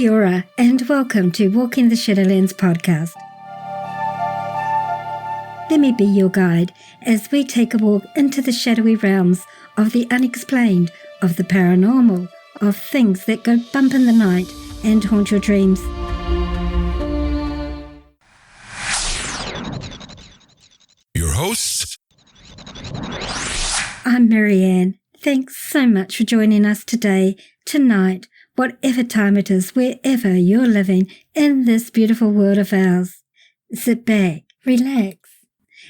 Kia ora, and welcome to Walking the Shadowlands podcast. Let me be your guide as we take a walk into the shadowy realms of the unexplained, of the paranormal, of things that go bump in the night and haunt your dreams. Your hosts? I'm Marianne. Thanks so much for joining us today, tonight, whatever time it is, wherever you're living in this beautiful world of ours. Sit back, relax,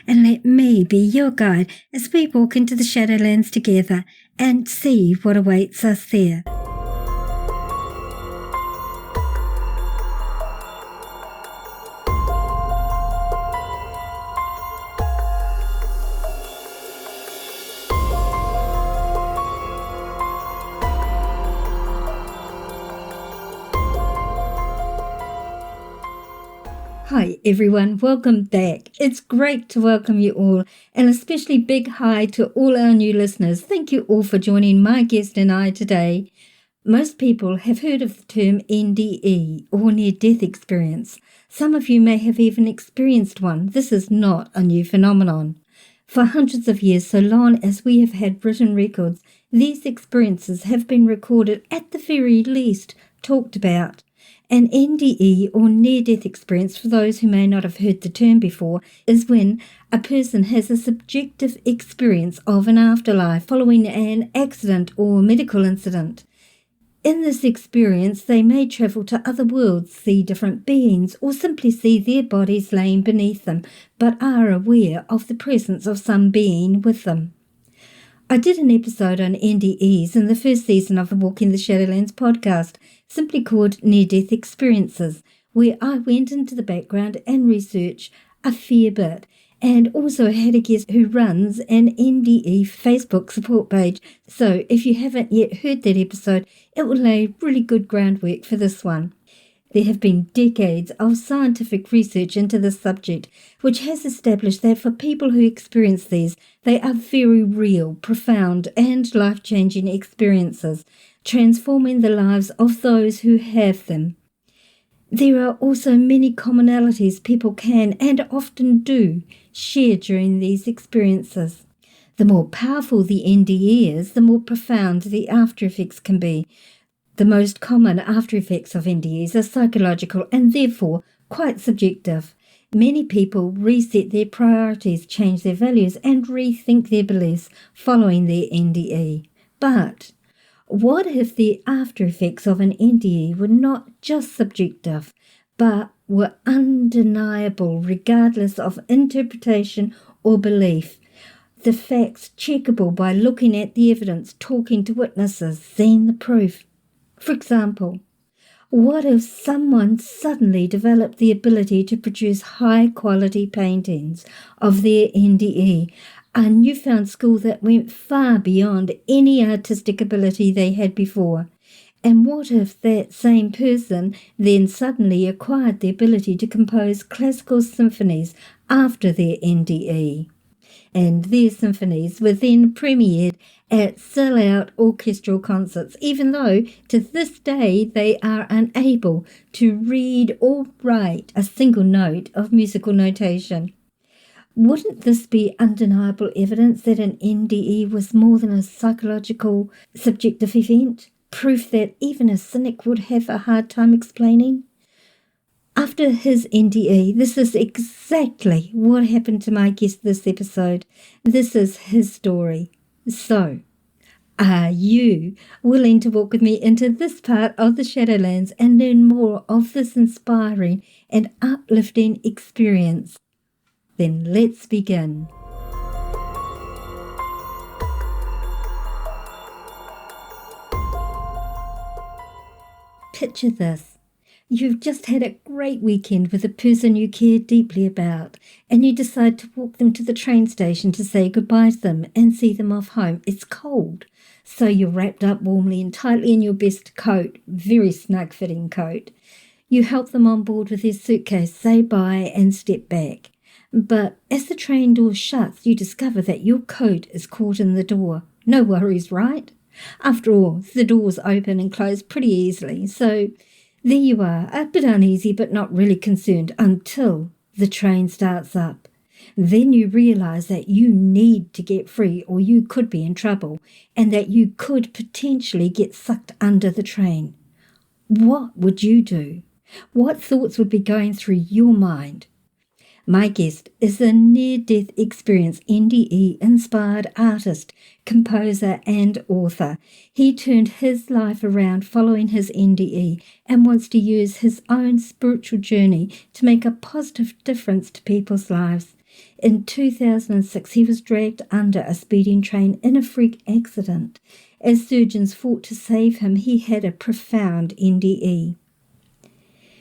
and let me be your guide as we walk into the Shadowlands together and see what awaits us there. Hi everyone, welcome back. It's great to welcome you all, and especially big hi to all our new listeners. Thank you all for joining my guest and I today. Most people have heard of the term NDE, or near-death experience. Some of you may have even experienced one. This is not a new phenomenon. For hundreds of years, so long as we have had written records, these experiences have been recorded, at the very least, talked about. An NDE, or near-death experience, for those who may not have heard the term before, is when a person has a subjective experience of an afterlife following an accident or medical incident. In this experience, they may travel to other worlds, see different beings, or simply see their bodies laying beneath them, but are aware of the presence of some being with them. I did an episode on NDEs in the first season of the Walking the Shadowlands podcast, simply called Near-Death Experiences, where I went into the background and researched a fair bit, and also had a guest who runs an NDE Facebook support page. So if you haven't yet heard that episode, it will lay really good groundwork for this one. There have been decades of scientific research into this subject, which has established that for people who experience these, they are very real, profound, and life-changing experiences, transforming the lives of those who have them. There are also many commonalities people can and often do share during these experiences. The more powerful the NDE is, the more profound the after effects can be. The most common after effects of NDEs are psychological and therefore quite subjective. Many people reset their priorities, change their values, and rethink their beliefs following their NDE. But what if the after effects of an NDE were not just subjective, but were undeniable regardless of interpretation or belief? The facts checkable by looking at the evidence, talking to witnesses, seeing the proof. For example, what if someone suddenly developed the ability to produce high-quality paintings of their NDE, a newfound skill that went far beyond any artistic ability they had before? And what if that same person then suddenly acquired the ability to compose classical symphonies after their NDE? And their symphonies were then premiered at sell-out orchestral concerts, even though to this day they are unable to read or write a single note of musical notation. Wouldn't this be undeniable evidence that an NDE was more than a psychological, subjective event? Proof that even a cynic would have a hard time explaining? After his NDE, this is exactly what happened to my guest this episode. This is his story. So, are you willing to walk with me into this part of the Shadowlands and learn more of this inspiring and uplifting experience? Then let's begin. Picture this. You've just had a great weekend with a person you care deeply about, and you decide to walk them to the train station to say goodbye to them and see them off home. It's cold, so you're wrapped up warmly and tightly in your best coat, very snug-fitting coat. You help them on board with their suitcase, say bye and step back. But as the train door shuts, you discover that your coat is caught in the door. No worries, right? After all, the doors open and close pretty easily, so There you are, a bit uneasy but not really concerned until the train starts up. Then you realize that you need to get free or you could be in trouble and that you could potentially get sucked under the train. What would you do? What thoughts would be going through your mind? My guest is a near-death experience NDE-inspired artist, composer and author. He turned his life around following his NDE and wants to use his own spiritual journey to make a positive difference to people's lives. In 2006, he was dragged under a speeding train in a freak accident. As surgeons fought to save him, he had a profound NDE.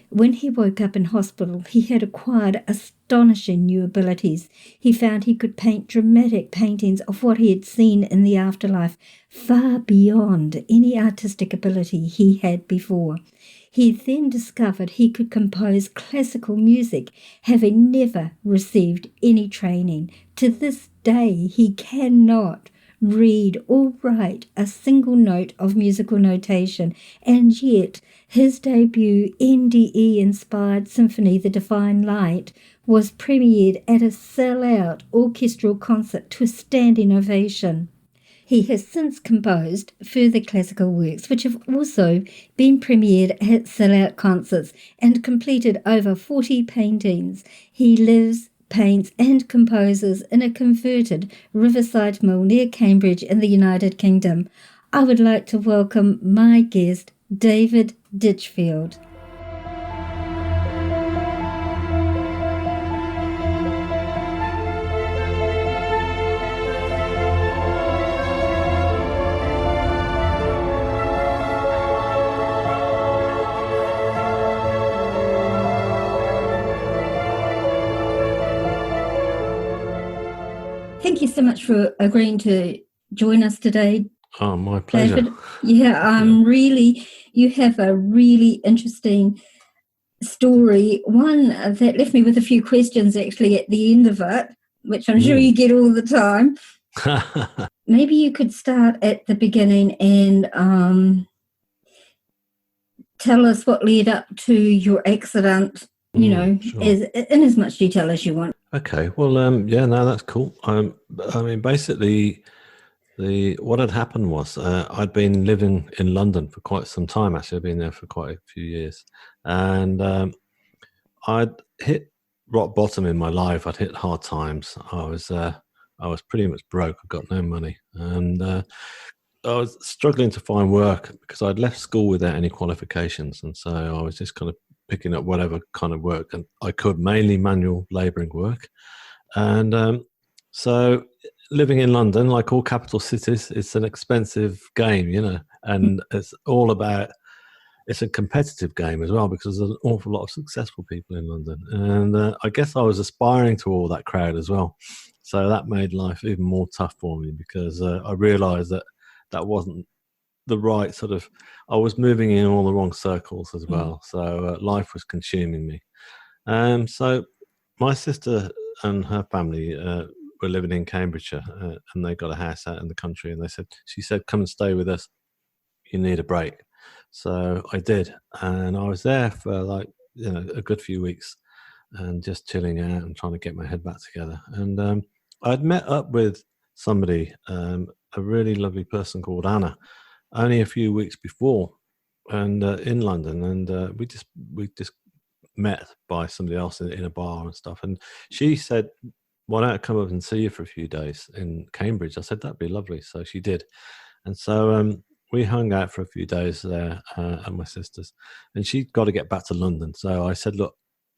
When he woke up in hospital, he had acquired astonishing new abilities. He found he could paint dramatic paintings of what he had seen in the afterlife, far beyond any artistic ability he had before. He then discovered he could compose classical music, having never received any training. To this day, he cannot read or write a single note of musical notation, and yet his debut NDE-inspired symphony, The Divine Light, was premiered at a sell-out orchestral concert to a standing ovation. He has since composed further classical works, which have also been premiered at sell-out concerts and completed over 40 paintings. He lives, paints and composes in a converted riverside mill near Cambridge in the United Kingdom. I would like to welcome my guest, David Ditchfield. Thank you so much for agreeing to join us today. Oh, my pleasure. David. Yeah, you have a really interesting story, one that left me with a few questions actually at the end of it, which I'm sure you get all the time. Maybe you could start at the beginning and tell us what led up to your accident, sure. in as much detail as you want. Okay, well, yeah, no, that's cool. I mean, basically, what had happened was I'd been living in London for quite some time. Actually, I've been there for quite a few years, and I'd hit rock bottom in my life. I'd hit hard times. I was pretty much broke. I got no money, and I was struggling to find work because I'd left school without any qualifications, and so I was just kind of picking up whatever kind of work and I could, mainly manual labouring work. And so living in London, like all capital cities, it's an expensive game, and it's a competitive game as well because there's an awful lot of successful people in London. And I guess I was aspiring to all that crowd as well. So that made life even more tough for me because I realised that wasn't the right sort of, I was moving in all the wrong circles as well. So life was consuming me. So my sister and her family were living in Cambridgeshire and they got a house out in the country, and she said, come and stay with us. You need a break. So I did. And I was there for a good few weeks and just chilling out and trying to get my head back together. And I'd met up with somebody, a really lovely person called Anna, only a few weeks before, and in London, and we just met by somebody else in a bar and stuff. And she said, "Why don't I come up and see you for a few days in Cambridge?" I said, "That'd be lovely." So she did, and so we hung out for a few days there at my sister's, and she'd got to get back to London. So I said, "Look,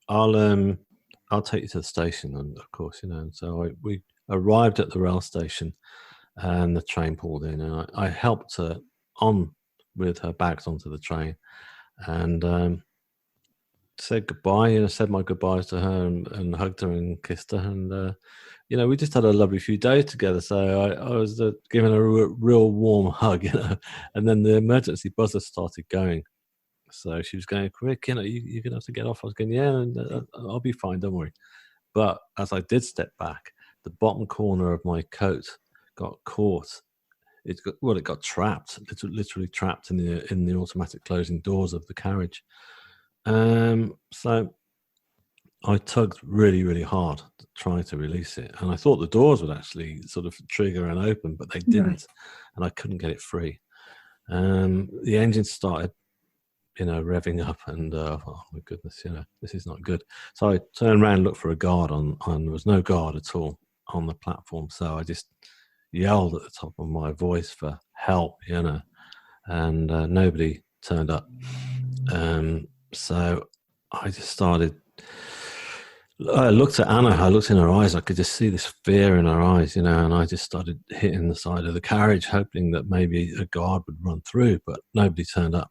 I'll take you to the station," and of course, And so we arrived at the rail station, and the train pulled in, and I helped her on with her bags onto the train, and said goodbye. Said my goodbyes to her and hugged her and kissed her, and we just had a lovely few days together. So I was giving her a real warm hug, and then the emergency buzzer started going. So she was going, "Quick, you're gonna have to get off." I was going, "Yeah, and I'll be fine, don't worry." But as I did step back, the bottom corner of my coat got caught it got trapped, literally trapped in the automatic closing doors of the carriage. So I tugged really, really hard to try to release it, and I thought the doors would actually sort of trigger and open, but they didn't, Right. and I couldn't get it free. The engine started, revving up, and oh my goodness, this is not good. So I turned around, looked for a guard on there was no guard at all on the platform. So I just yelled at the top of my voice for help, and nobody turned up. So I just started. I looked at Anna. I looked in her eyes. I could just see this fear in her eyes, and I just started hitting the side of the carriage, hoping that maybe a guard would run through, but nobody turned up.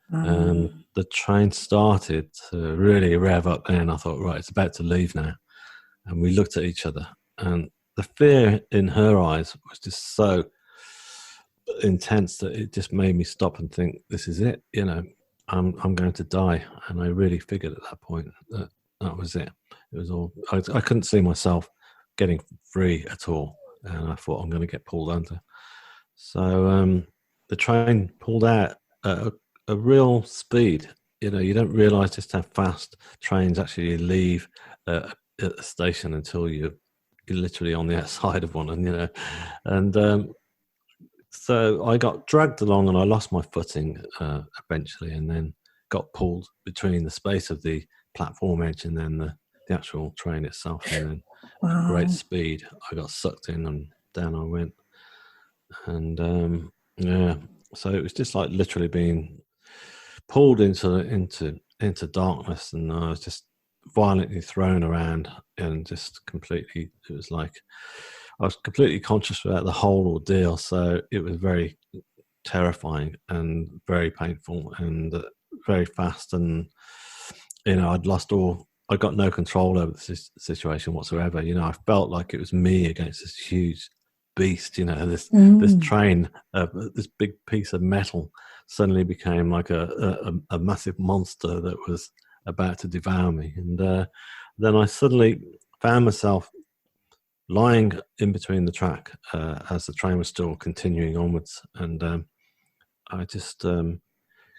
The train started to really rev up there, and I thought, right, it's about to leave now. And we looked at each other, and the fear in her eyes was just so intense that it just made me stop and think, this is it, I'm going to die. And I really figured at that point that was it. It was all, I couldn't see myself getting free at all, and I thought, I'm going to get pulled under. So the train pulled out at a real speed. You don't realize just how fast trains actually leave at a station until you're literally on the outside of one, and so I got dragged along, and I lost my footing eventually, and then got pulled between the space of the platform edge and then the actual train itself, and then at great speed I got sucked in, and down I went. And so it was just like literally being pulled into darkness, and I was just violently thrown around, and just completely, it was like I was completely conscious throughout the whole ordeal. So it was very terrifying and very painful and very fast, and I got no control over the situation whatsoever. I felt like it was me against this huge beast. This train, this big piece of metal, suddenly became like a massive monster that was about to devour me. And then I suddenly found myself lying in between the track as the train was still continuing onwards, and I just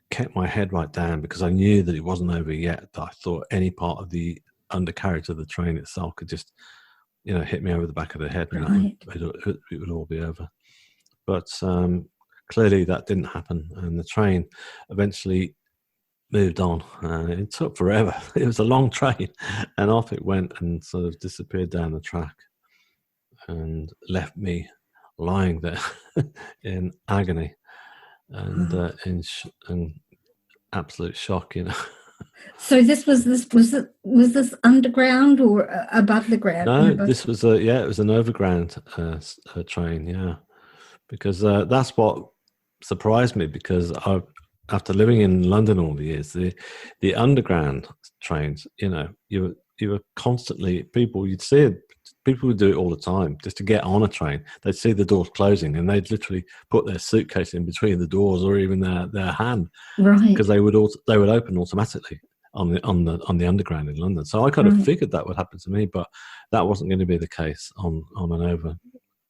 kept my head right down, because I knew that it wasn't over yet. That I thought any part of the undercarriage of the train itself could just hit me over the back of the head, and it would all be over. But clearly that didn't happen, and the train eventually moved on. It took forever. It was a long train, and off it went and sort of disappeared down the track and left me lying there in agony and in absolute shock. So was this underground or above the ground? No, this was it was an overground train. Yeah, because that's what surprised me, because after living in London all the years, the underground trains, you were constantly, you'd see people would do it all the time just to get on a train. They'd see the doors closing, and they'd literally put their suitcase in between the doors, or even their hand, right? Because they would open automatically on the underground in London. So I kind of figured that would happen to me, but that wasn't going to be the case on an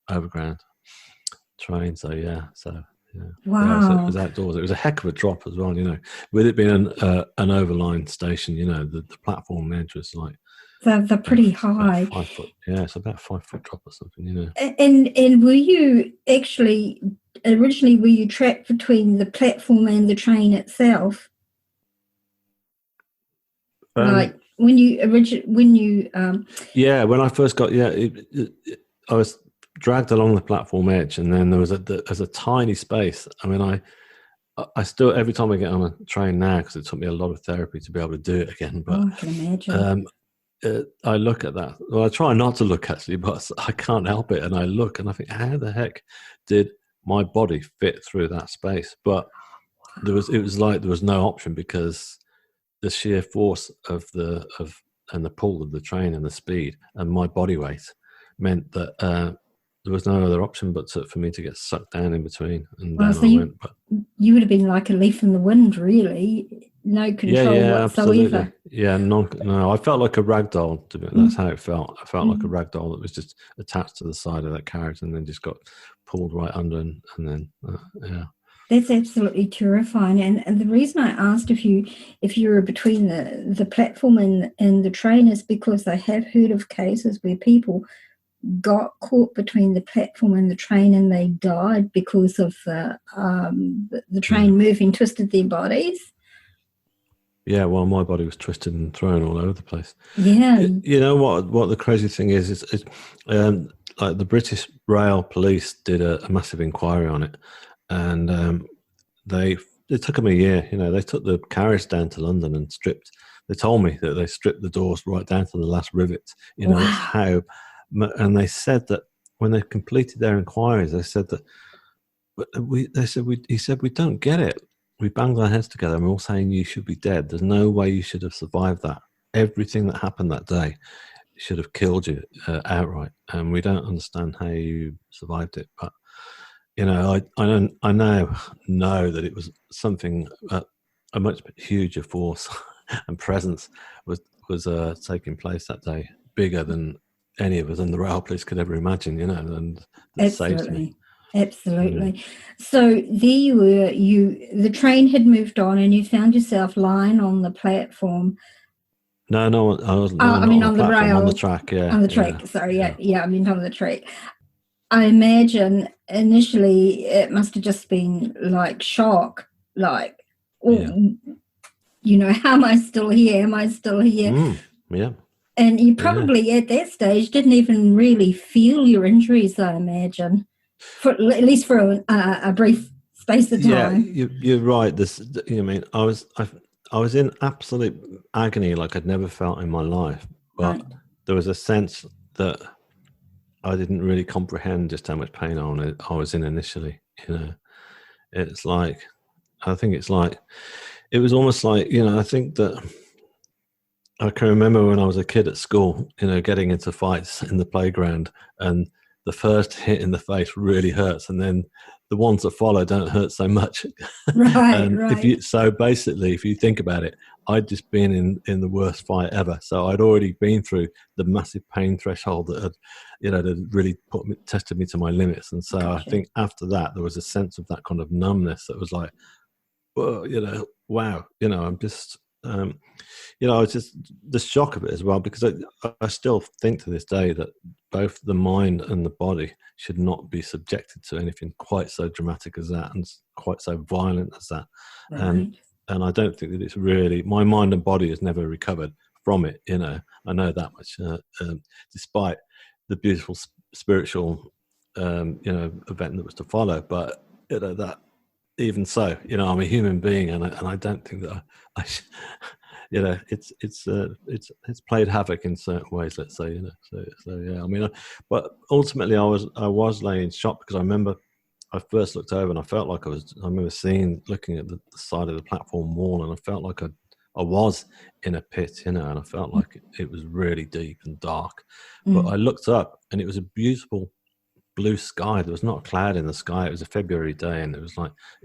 overground train. So yeah. Wow. Yeah, it was outdoors. It was a heck of a drop as well, with it being an overline station. The platform edge was like they're pretty high. 5 foot. Yeah, it's about 5 foot drop or something. And were you actually originally trapped between the platform and the train itself? Like when I first got I was dragged along the platform edge, and then there was a tiny space. I mean, I still, every time I get on a train now, because it took me a lot of therapy to be able to do it again, but I can imagine. I look at that. Well, I try not to look, actually, but I can't help it, and I look and I think, how the heck did my body fit through that space? But it was like there was no option, because the sheer force and the pull of the train and the speed and my body weight meant that there was no other option but for me to get sucked down in between, and then I went. But you would have been like a leaf in the wind, really. No control whatsoever. Absolutely. Yeah, no, I felt like a rag doll. That's how it felt. I felt like a rag doll that was just attached to the side of that carriage, and then just got pulled right under, and then yeah. That's absolutely terrifying. And the reason I asked if you were between the platform and the train is because I have heard of cases where people got caught between the platform and the train and they died because of the train moving twisted their bodies. Yeah, well, my body was twisted and thrown all over the place. Yeah. You know what the crazy thing is like the British Rail Police did a massive inquiry on it, and it took them a year. You know, they took the carriage down to London and stripped. They told me that they stripped the doors right down to the last rivet. You know, Wow. that's how. And they said that when they completed their inquiries, they said that he said we don't get it. We banged our heads together and we're all saying you should be dead. There's no way you should have survived that. Everything that happened that day should have killed you outright, and we don't understand how you survived it. But you know, I now know that it was something a much huger force and presence was taking place that day, bigger than any of us in the rail police could ever imagine. You know, and that saved me. Absolutely. So there you were, the train had moved on and you found yourself lying on the platform. No, I was I mean, on the platform, rail. on the track, yeah. On the track, sorry, yeah, I mean on the track. I imagine initially it must have just been like shock, like, you know, how am I still here? Am I still here? Yeah. And you probably at that stage didn't even really feel your injuries, I imagine, for at least for a brief space of time. Yeah, you're right. I mean, I was in absolute agony like I'd never felt in my life, but there was a sense that I didn't really comprehend just how much pain I was in initially. You know, it's like, I think it's like, it was almost like, you know, I think that I can remember when I was a kid at school, you know, getting into fights in the playground, and the first hit in the face really hurts, and then the ones that follow don't hurt so much. Right. So basically, if you think about it, I'd just been in the worst fight ever. So I'd already been through the massive pain threshold that had, you know, that really tested me to my limits. And so I think after that, there was a sense of that kind of numbness that was like, well, you know, wow, you know, I'm just, you know, it's just the shock of it as well, because I still think to this day that both the mind and the body should not be subjected to anything quite so dramatic as that and quite so violent as that. Right. And I don't think that it's really, my mind and body has never recovered from it. You know, I know that much, despite the beautiful spiritual, you know, event that was to follow. But you know, that even so, you know, I'm a human being, and I don't think that you know, it's played havoc in certain ways, let's say, you know. So yeah, I mean, but ultimately, I was laying in shock, because I remember I first looked over and I felt like I remember looking at the side of the platform wall, and I felt like I was in a pit, you know, and I felt like it was really deep and dark. But I looked up, and it was a beautiful blue sky. There was not a cloud in the sky. It was a February day, and it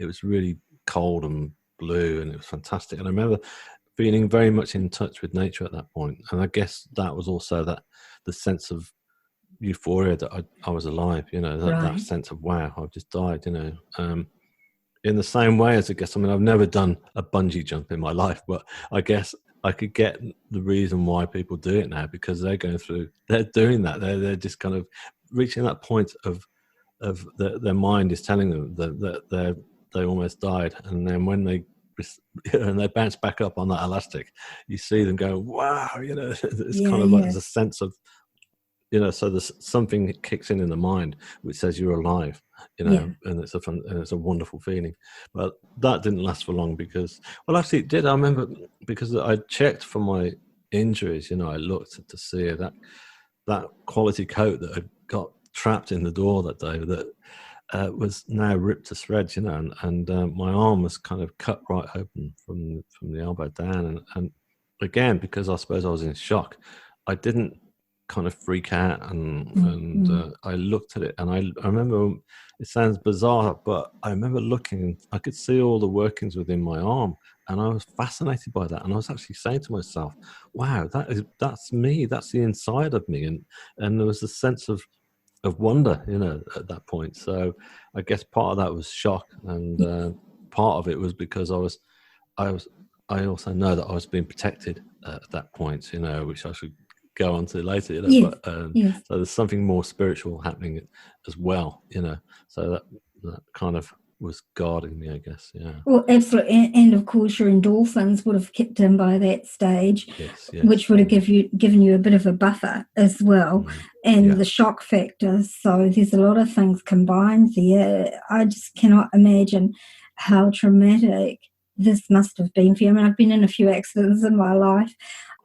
was really cold and blue, and it was fantastic. And I remember feeling very much in touch with nature at that point. And I guess that was also the sense of euphoria that I was alive, you know, that sense of, wow, I've just died, you know. In the same way as, I guess, I mean, I've never done a bungee jump in my life, but I guess I could get the reason why people do it now, because they're doing that. They're just kind of reaching that point of their mind is telling them that they almost died. And then when they bounce back up on that elastic, you see them go, wow, you know, it's kind of like there's a sense of, you know, so there's something that kicks in the mind which says you're alive, you know, and it's a wonderful feeling. But that didn't last for long, because, well, actually it did. I remember, because I checked for my injuries, you know, I looked to see that quality coat that had got trapped in the door that day, that was now ripped to shreds, you know, and my arm was kind of cut right open from the elbow down, and again, because I suppose I was in shock, I didn't kind of freak out, and I looked at it, and I remember, it sounds bizarre, but I remember looking, I could see all the workings within my arm, and I was fascinated by that, and I was actually saying to myself, wow, that's me, that's the inside of me, and there was a sense of of wonder, at that point. So I guess part of that was shock, and part of it was because I also know that I was being protected at that point, which I should go on to later, Yes, but yes. so there's something more spiritual happening as well, so that kind of was guarding me, I guess. Yeah. Well, absolutely. And of course, your endorphins would have kicked in by that stage, Yes. which would have given you a bit of a buffer as well, and Yeah. the shock factor. So there's a lot of things combined there. I just cannot imagine how traumatic this must have been for you. I mean, I've been in a few accidents in my life,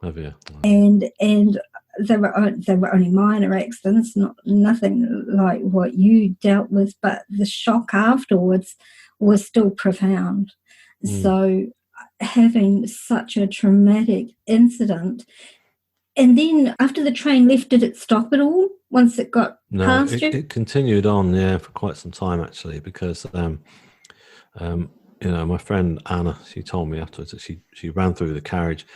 Have you? and they were only minor accidents, nothing like what you dealt with, but the shock afterwards was still profound. So having such a traumatic incident, and then after the train left, did it stop at all once it got No, past you? it continued on, for quite some time actually, because my friend Anna, she told me afterwards that she ran through the carriage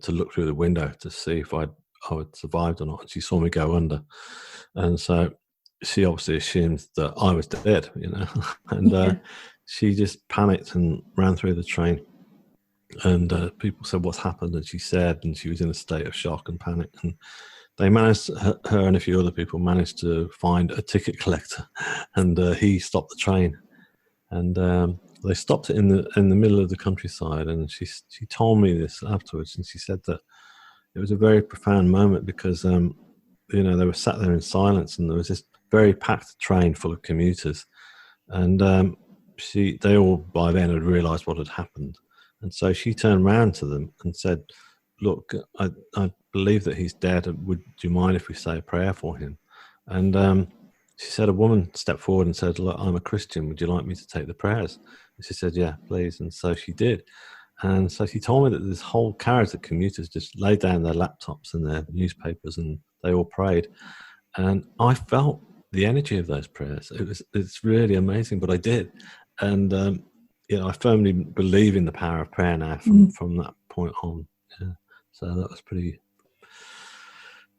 to look through the window to see if I had survived or not. And she saw me go under, and so she obviously assumed that I was dead, and Yeah. she just panicked and ran through the train. And people said, "What's happened?" And she said, and she was in a state of shock and panic. And they managed, her and a few other people managed to find a ticket collector, and he stopped the train. And they stopped it in the middle of the countryside. And she told me this afterwards, and she said that it was a very profound moment because they were sat there in silence, and there was this very packed train full of commuters, and they all by then had realised what had happened. And so she turned round to them and said, "Look, I believe that he's dead. Do you mind if we say a prayer for him?" And she said, a woman stepped forward and said, "Look, I'm a Christian. Would you like me to take the prayers?" And she said, "Yeah, please." And so she did. And so she told me that this whole carriage of commuters just laid down their laptops and their newspapers, and they all prayed. And I felt the energy of those prayers. It's really amazing, but I did. And I firmly believe in the power of prayer now from that point on. Yeah. So that was pretty.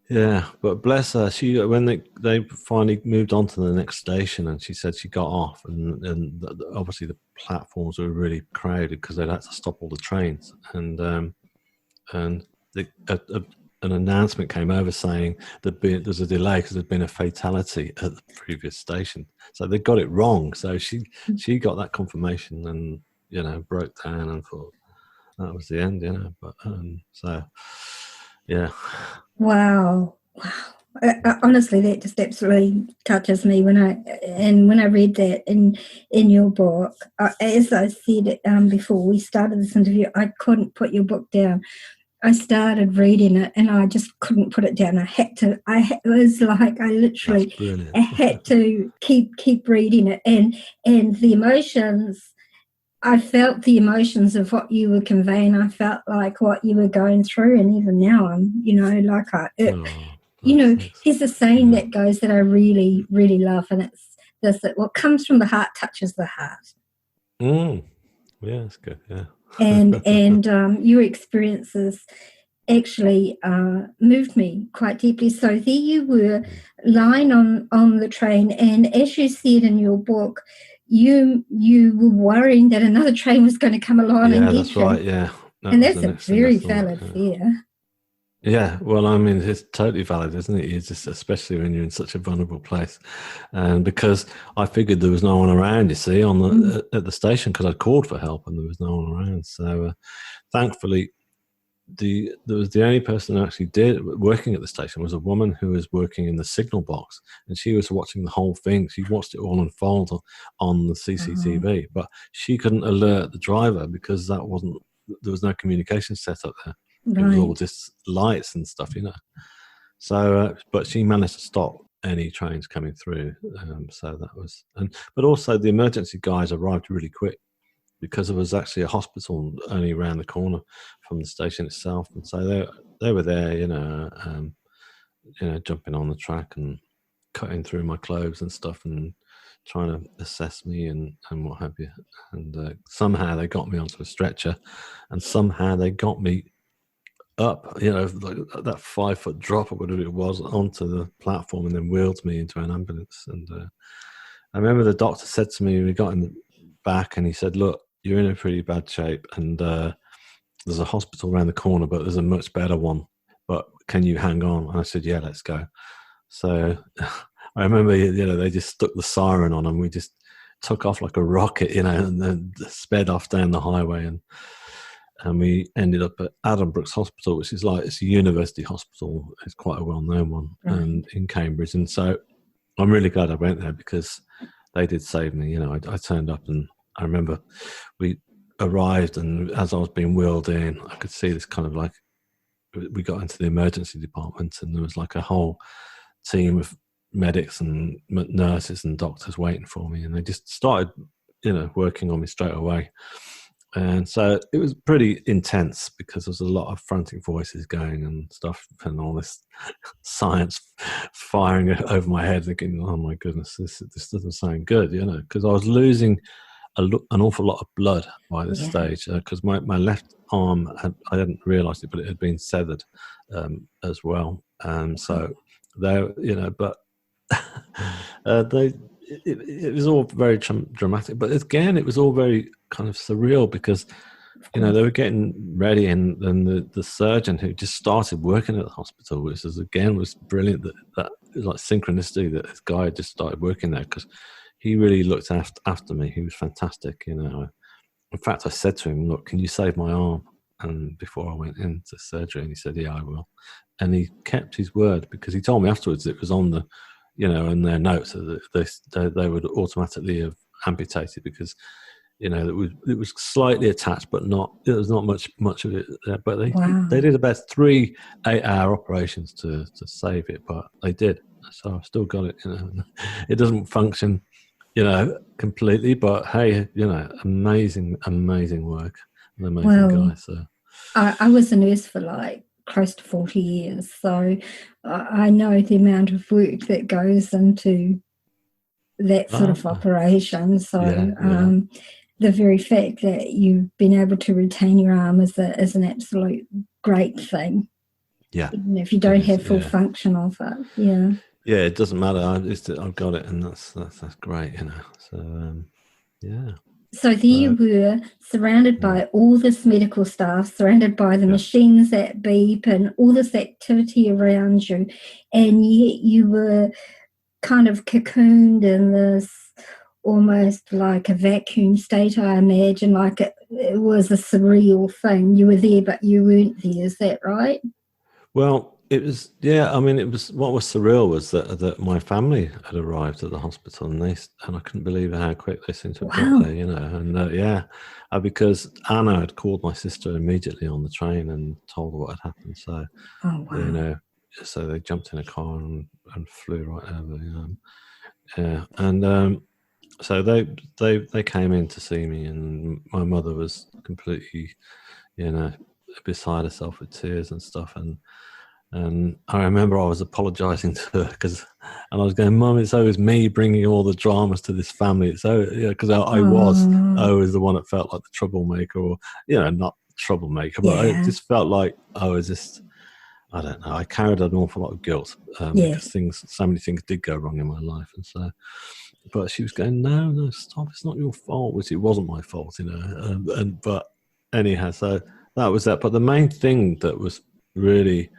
Yeah, but bless her. She when they finally moved on to the next station, and she said she got off, and obviously the platforms were really crowded because they'd had to stop all the trains, and an announcement came over saying that there's a delay because there'd been a fatality at the previous station, so they got it wrong. So she got that confirmation, and broke down and thought that was the end, But so yeah. Wow. Honestly, that just absolutely touches me when I read that in your book. As I said before we started this interview, I couldn't put your book down. I started reading it and I just couldn't put it down. I had to. It was like I That's literally brilliant. I had to keep reading it, and the emotions. I felt the emotions of what you were conveying. I felt like what you were going through, and even now I'm, like Thanks. here's a saying that goes that I really, really love, and it's this: that what comes from the heart touches the heart. Yeah, that's good. Yeah. And your experiences actually moved me quite deeply. So there you were, lying on the train, and as you said in your book, you were worrying that another train was going to come along and Yeah, get that's you. right. Yeah, And was that's the a next thing I very thought. valid fear. Yeah, well, I mean, it's totally valid, isn't it? It's just, especially when you're in such a vulnerable place, and because I figured there was no one around. You see, at the station, because I'd called for help and there was no one around. So, thankfully, there was the only person who actually working at the station was a woman who was working in the signal box, and she was watching the whole thing. She watched it all unfold on the CCTV, but she couldn't alert the driver because there was no communication set up there. It was all Right. just lights and stuff, So, but she managed to stop any trains coming through. So that was, but also the emergency guys arrived really quick because there was actually a hospital only around the corner from the station itself, and so they were there, jumping on the track and cutting through my clothes and stuff and trying to assess me and what have you. And somehow they got me onto a stretcher, and somehow they got me up, you know, like that 5-foot drop or whatever it was onto the platform, and then wheeled me into an ambulance. And I remember the doctor said to me, we got in the back, and he said, "Look, you're in a pretty bad shape, and there's a hospital around the corner, but there's a much better one. But can you hang on?" And I said, "Yeah, let's go." So I remember, you know, they just stuck the siren on, and we just took off like a rocket, you know, and then sped off down the highway, and we ended up at Adam Brooks Hospital, which is like, it's a university hospital. It's quite a well-known one, Right. and in Cambridge. And so I'm really glad I went there, because they did save me. You know, I turned up, and I remember we arrived, and as I was being wheeled in, I could see this kind of like, we got into the emergency department, and there was like a whole team of medics and nurses and doctors waiting for me, and they just started, you know, working on me straight away. And so it was pretty intense, because there was a lot of frantic voices going and stuff, and all this science firing over my head, thinking, "Oh my goodness, this doesn't sound good," you know, because I was losing an awful lot of blood by this stage, because my left arm I hadn't realised it, but it had been severed as well, and so they, you know, but it was all very dramatic, but again, it was all very kind of surreal, because, you know, they were getting ready, and then the surgeon who just started working at the hospital, which was brilliant, that it was like synchronicity that this guy just started working there, because he really looked after me. He was fantastic, you know. In fact, I said to him, "Look, can you save my arm?" And before I went into surgery, and he said, "Yeah, I will." And he kept his word, because he told me afterwards it was on the, you know, in their notes that they would automatically have amputated, because, you know, it was slightly attached, but there was not much of it there. But they did about 3 8-hour operations to save it, but they did. So I've still got it. You know, it doesn't function, you know, completely, but hey, you know, amazing work, an amazing guy. So I was a nurse for like close to 40 years, so I know the amount of work that goes into that sort of operation. So the very fact that you've been able to retain your arm is an absolute great thing. Yeah. Even if you don't have full function of it. Yeah. Yeah, it doesn't matter. I've got it, and that's great, you know. So yeah. So there you were, surrounded by all this medical staff, surrounded by the machines that beep and all this activity around you, and yet you were kind of cocooned in this almost like a vacuum state, I imagine, like it was a surreal thing. You were there, but you weren't there. Is that right? Well, it was, yeah. I mean, it was, what was surreal was that my family had arrived at the hospital, and I couldn't believe how quick they seemed to have got there, you know. And because Anna had called my sister immediately on the train and told her what had happened. So, you know, so they jumped in a car and flew right over. You know, yeah, and so they came in to see me, and my mother was completely, you know, beside herself with tears and stuff, and I remember I was apologising to her, and I was going, "Mum, it's always me bringing all the dramas to this family." It's because I was the one that felt like the troublemaker, or, you know, not troublemaker, but I just felt like I was just, I don't know, I carried an awful lot of guilt because so many things did go wrong in my life, and so. But she was going, no, stop! It's not your fault, which it wasn't my fault, you know. But anyhow, so that was that. But the main thing that was really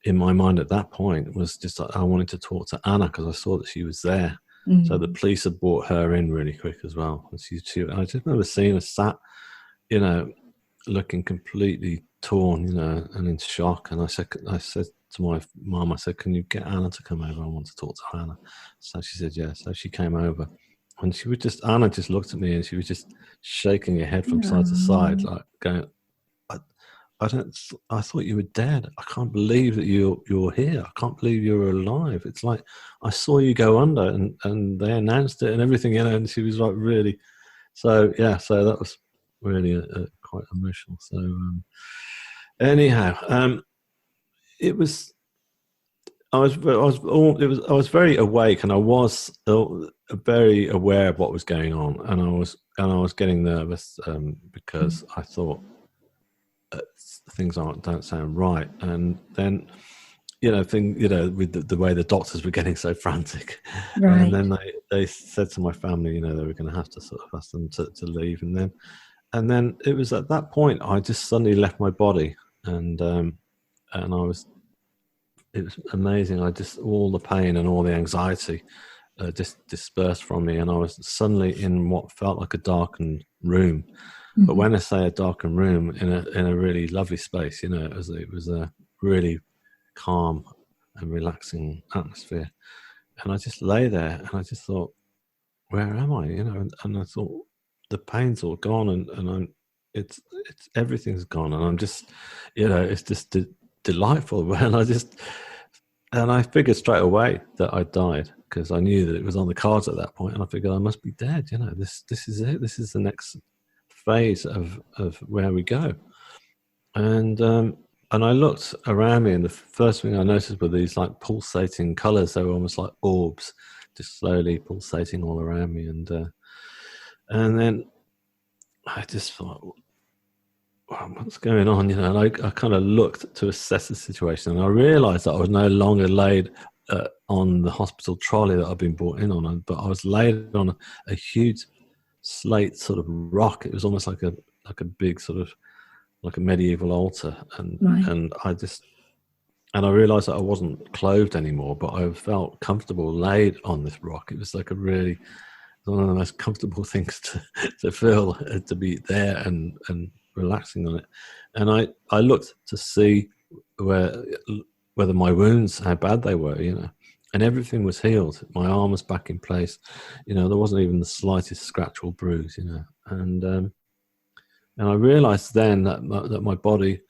in my mind at that point was just I wanted to talk to Anna, because I saw that she was there. Mm-hmm. So the police had brought her in really quick as well. And I just remember seeing her sat, you know, looking completely torn, you know, and in shock. And I said to my mum, I said, "Can you get Anna to come over? I want to talk to Anna." So she said, "Yeah." So she came over, and Anna just looked at me, and she was just shaking her head from side to side, like going, I thought you were dead. I can't believe that you're here. I can't believe you're alive. It's like, I saw you go under, and they announced it and everything, you know." And she was like, really, so yeah. So that was really quite emotional. So anyhow, it was. I was very awake, and I was very aware of what was going on, and I was getting nervous because I thought, things don't sound right. And then, with the way the doctors were getting so frantic, and Right. then they said to my family, they were going to have to sort of ask them to leave, and then it was at that point I just suddenly left my body, and it was amazing. All the pain and all the anxiety just dispersed from me, and I was suddenly in what felt like a darkened room. Mm-hmm. But when I say a darkened room, in a really lovely space, it was a really calm and relaxing atmosphere. And I just lay there, and I just thought, where am I? And I thought, the pain's all gone, and it's everything's gone, and I'm just, it's just delightful. And I figured straight away that I died, because I knew that it was on the cards at that point, and I figured I must be dead. This is it. This is the next phase of where we go. And I looked around me, and the first thing I noticed were these like pulsating colors. They were almost like orbs, just slowly pulsating all around me. And then I just thought, what's going on? And I kind of looked to assess the situation, and I realized that I was no longer laid on the hospital trolley that I'd been brought in on, but I was laid on a huge slate sort of rock. It was almost like a big sort of, like a medieval altar, and Right. and I realized that I wasn't clothed anymore, but I felt comfortable laid on this rock. It was like one of the most comfortable things to feel, to be there and relaxing on it. And I looked to see whether my wounds, how bad they were, and everything was healed. My arm was back in place. There wasn't even the slightest scratch or bruise, and I realized then that my body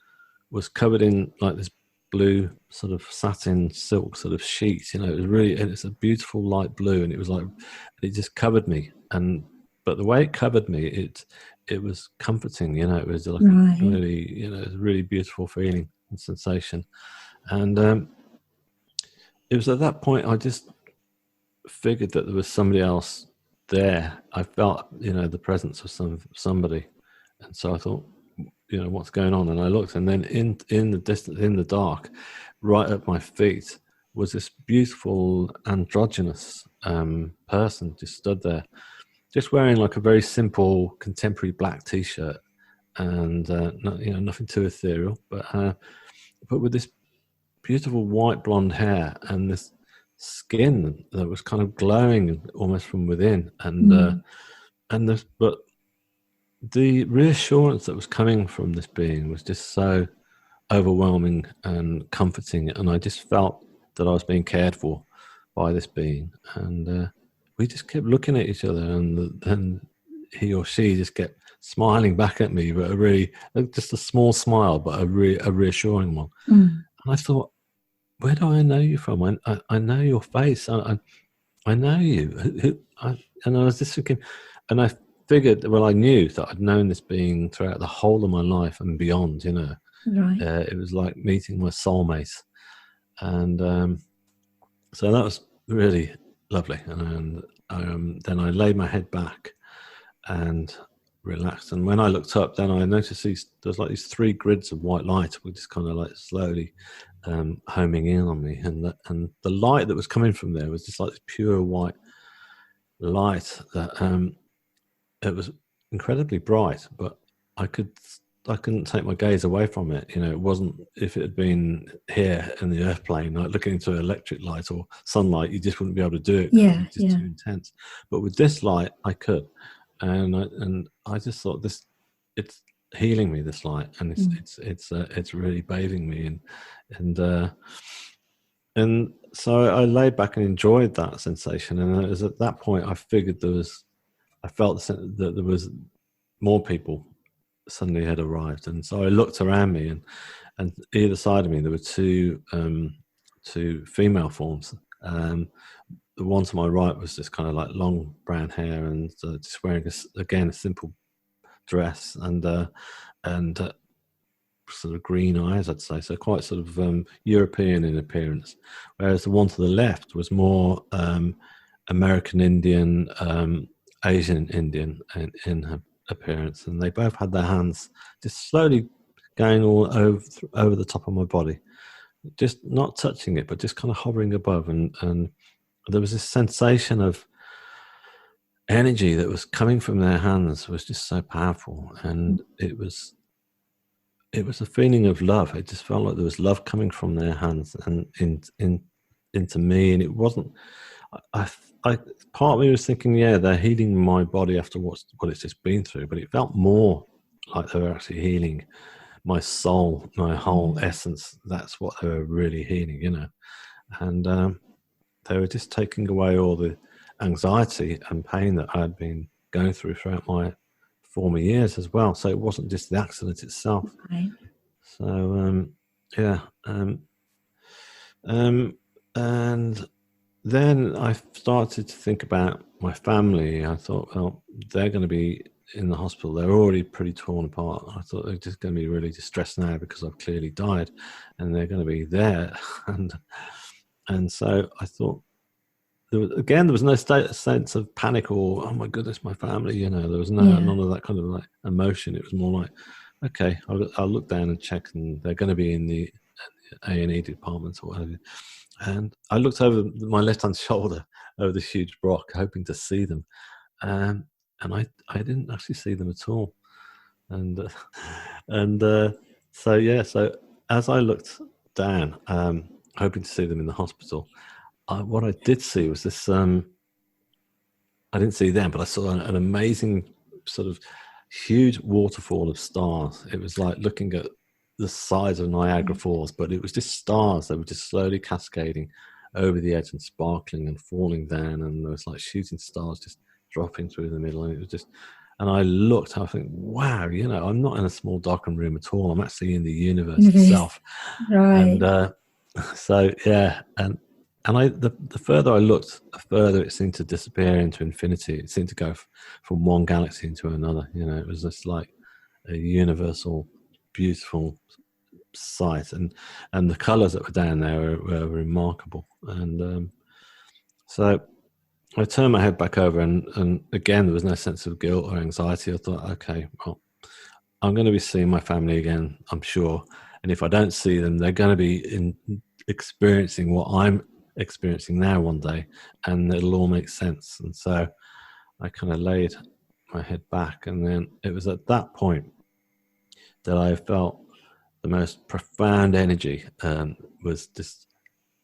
was covered in like this blue sort of satin silk sort of sheet. It's a beautiful light blue, and it was like, it just covered me. But the way it covered me, it was comforting. It was like Right. really, it was a really beautiful feeling and sensation. And it was at that point I just figured that there was somebody else there. I felt, the presence of somebody. And so I thought, what's going on? And I looked, and then in the distance, in the dark, right at my feet, was this beautiful androgynous person just stood there, just wearing like a very simple contemporary black t-shirt, and nothing too ethereal, but with this beautiful white blonde hair and this skin that was kind of glowing almost from within, but the reassurance that was coming from this being was just so overwhelming and comforting, and I just felt that I was being cared for by this being. And we just kept looking at each other, and then he or she just kept smiling back at me, but just a small smile, but a reassuring one. And I thought, where do I know you from? I know your face. I know you. And I was just thinking, and I figured, well, I knew that I'd known this being throughout the whole of my life and beyond. Right. It was like meeting my soulmate, and so that was really lovely. And then I laid my head back and relaxed. And when I looked up, then I noticed there's like these 3 grids of white light, which just kind of like slowly homing in on me, and the light that was coming from there was just like this pure white light that it was incredibly bright, but I couldn't take my gaze away from it. It wasn't, if it had been here in the earth plane, like looking into electric light or sunlight, you just wouldn't be able to do it. Yeah, It was just too intense. But with this light, I could, and I just thought, it's healing me, this light, and it's really bathing me, and so I laid back and enjoyed that sensation. And it was at that point I figured I felt that there was more people suddenly had arrived, and so I looked around me, and either side of me there were two female forms. The one to my right was just kind of like long brown hair, and just wearing a simple dress, and sort of green eyes, I'd say, so quite sort of European in appearance. Whereas the one to the left was more American Indian, Asian Indian in her appearance, and they both had their hands just slowly going all over the top of my body, just not touching it, but just kind of hovering above. And there was this sensation of energy that was coming from their hands, was just so powerful. And it was a feeling of love. It just felt like there was love coming from their hands and into me. And it wasn't, I part of me was thinking, yeah, they're healing my body after what it's just been through, but it felt more like they were actually healing my soul, my whole essence. That's what they were really healing, you know. And they were just taking away all the anxiety and pain that I had been going through throughout my former years as well. So it wasn't just the accident itself. Right. So yeah, and then I started to think about my family. I thought, well, they're going to be in the hospital. They're already pretty torn apart. I thought they're just going to be really distressed now because I've clearly died, and they're going to be there. And so I thought, there was no sense of panic or, oh my goodness, my family. You know, there was none of that kind of like emotion. It was more like, okay, I'll look down and check, and they're going to be in the A&E department or whatever. And I looked over my left-hand shoulder over this huge rock, hoping to see them. And I didn't actually see them at all. And so as I looked down, hoping to see them in the hospital, what I did see was this. I didn't see them, but I saw an amazing sort of huge waterfall of stars. It was like looking at the size of Niagara Falls, but it was just stars that were just slowly cascading over the edge and sparkling and falling down, and there was like shooting stars just dropping through the middle. And it was just, and I looked, I think, wow, you know, I'm not in a small darkened room at all. I'm actually in the universe itself. Right. And so yeah, and the further I looked, the further it seemed to disappear into infinity. It seemed to go from one galaxy into another. You know, it was just like a universal, beautiful sight, and the colours that were down there were remarkable. And so I turned my head back over, and again, there was no sense of guilt or anxiety. I thought, okay, well, I'm going to be seeing my family again, I'm sure. And if I don't see them, they're going to be experiencing what I'm experiencing now one day, and it'll all make sense. And so I kind of laid my head back, and then it was at that point that I felt the most profound energy was just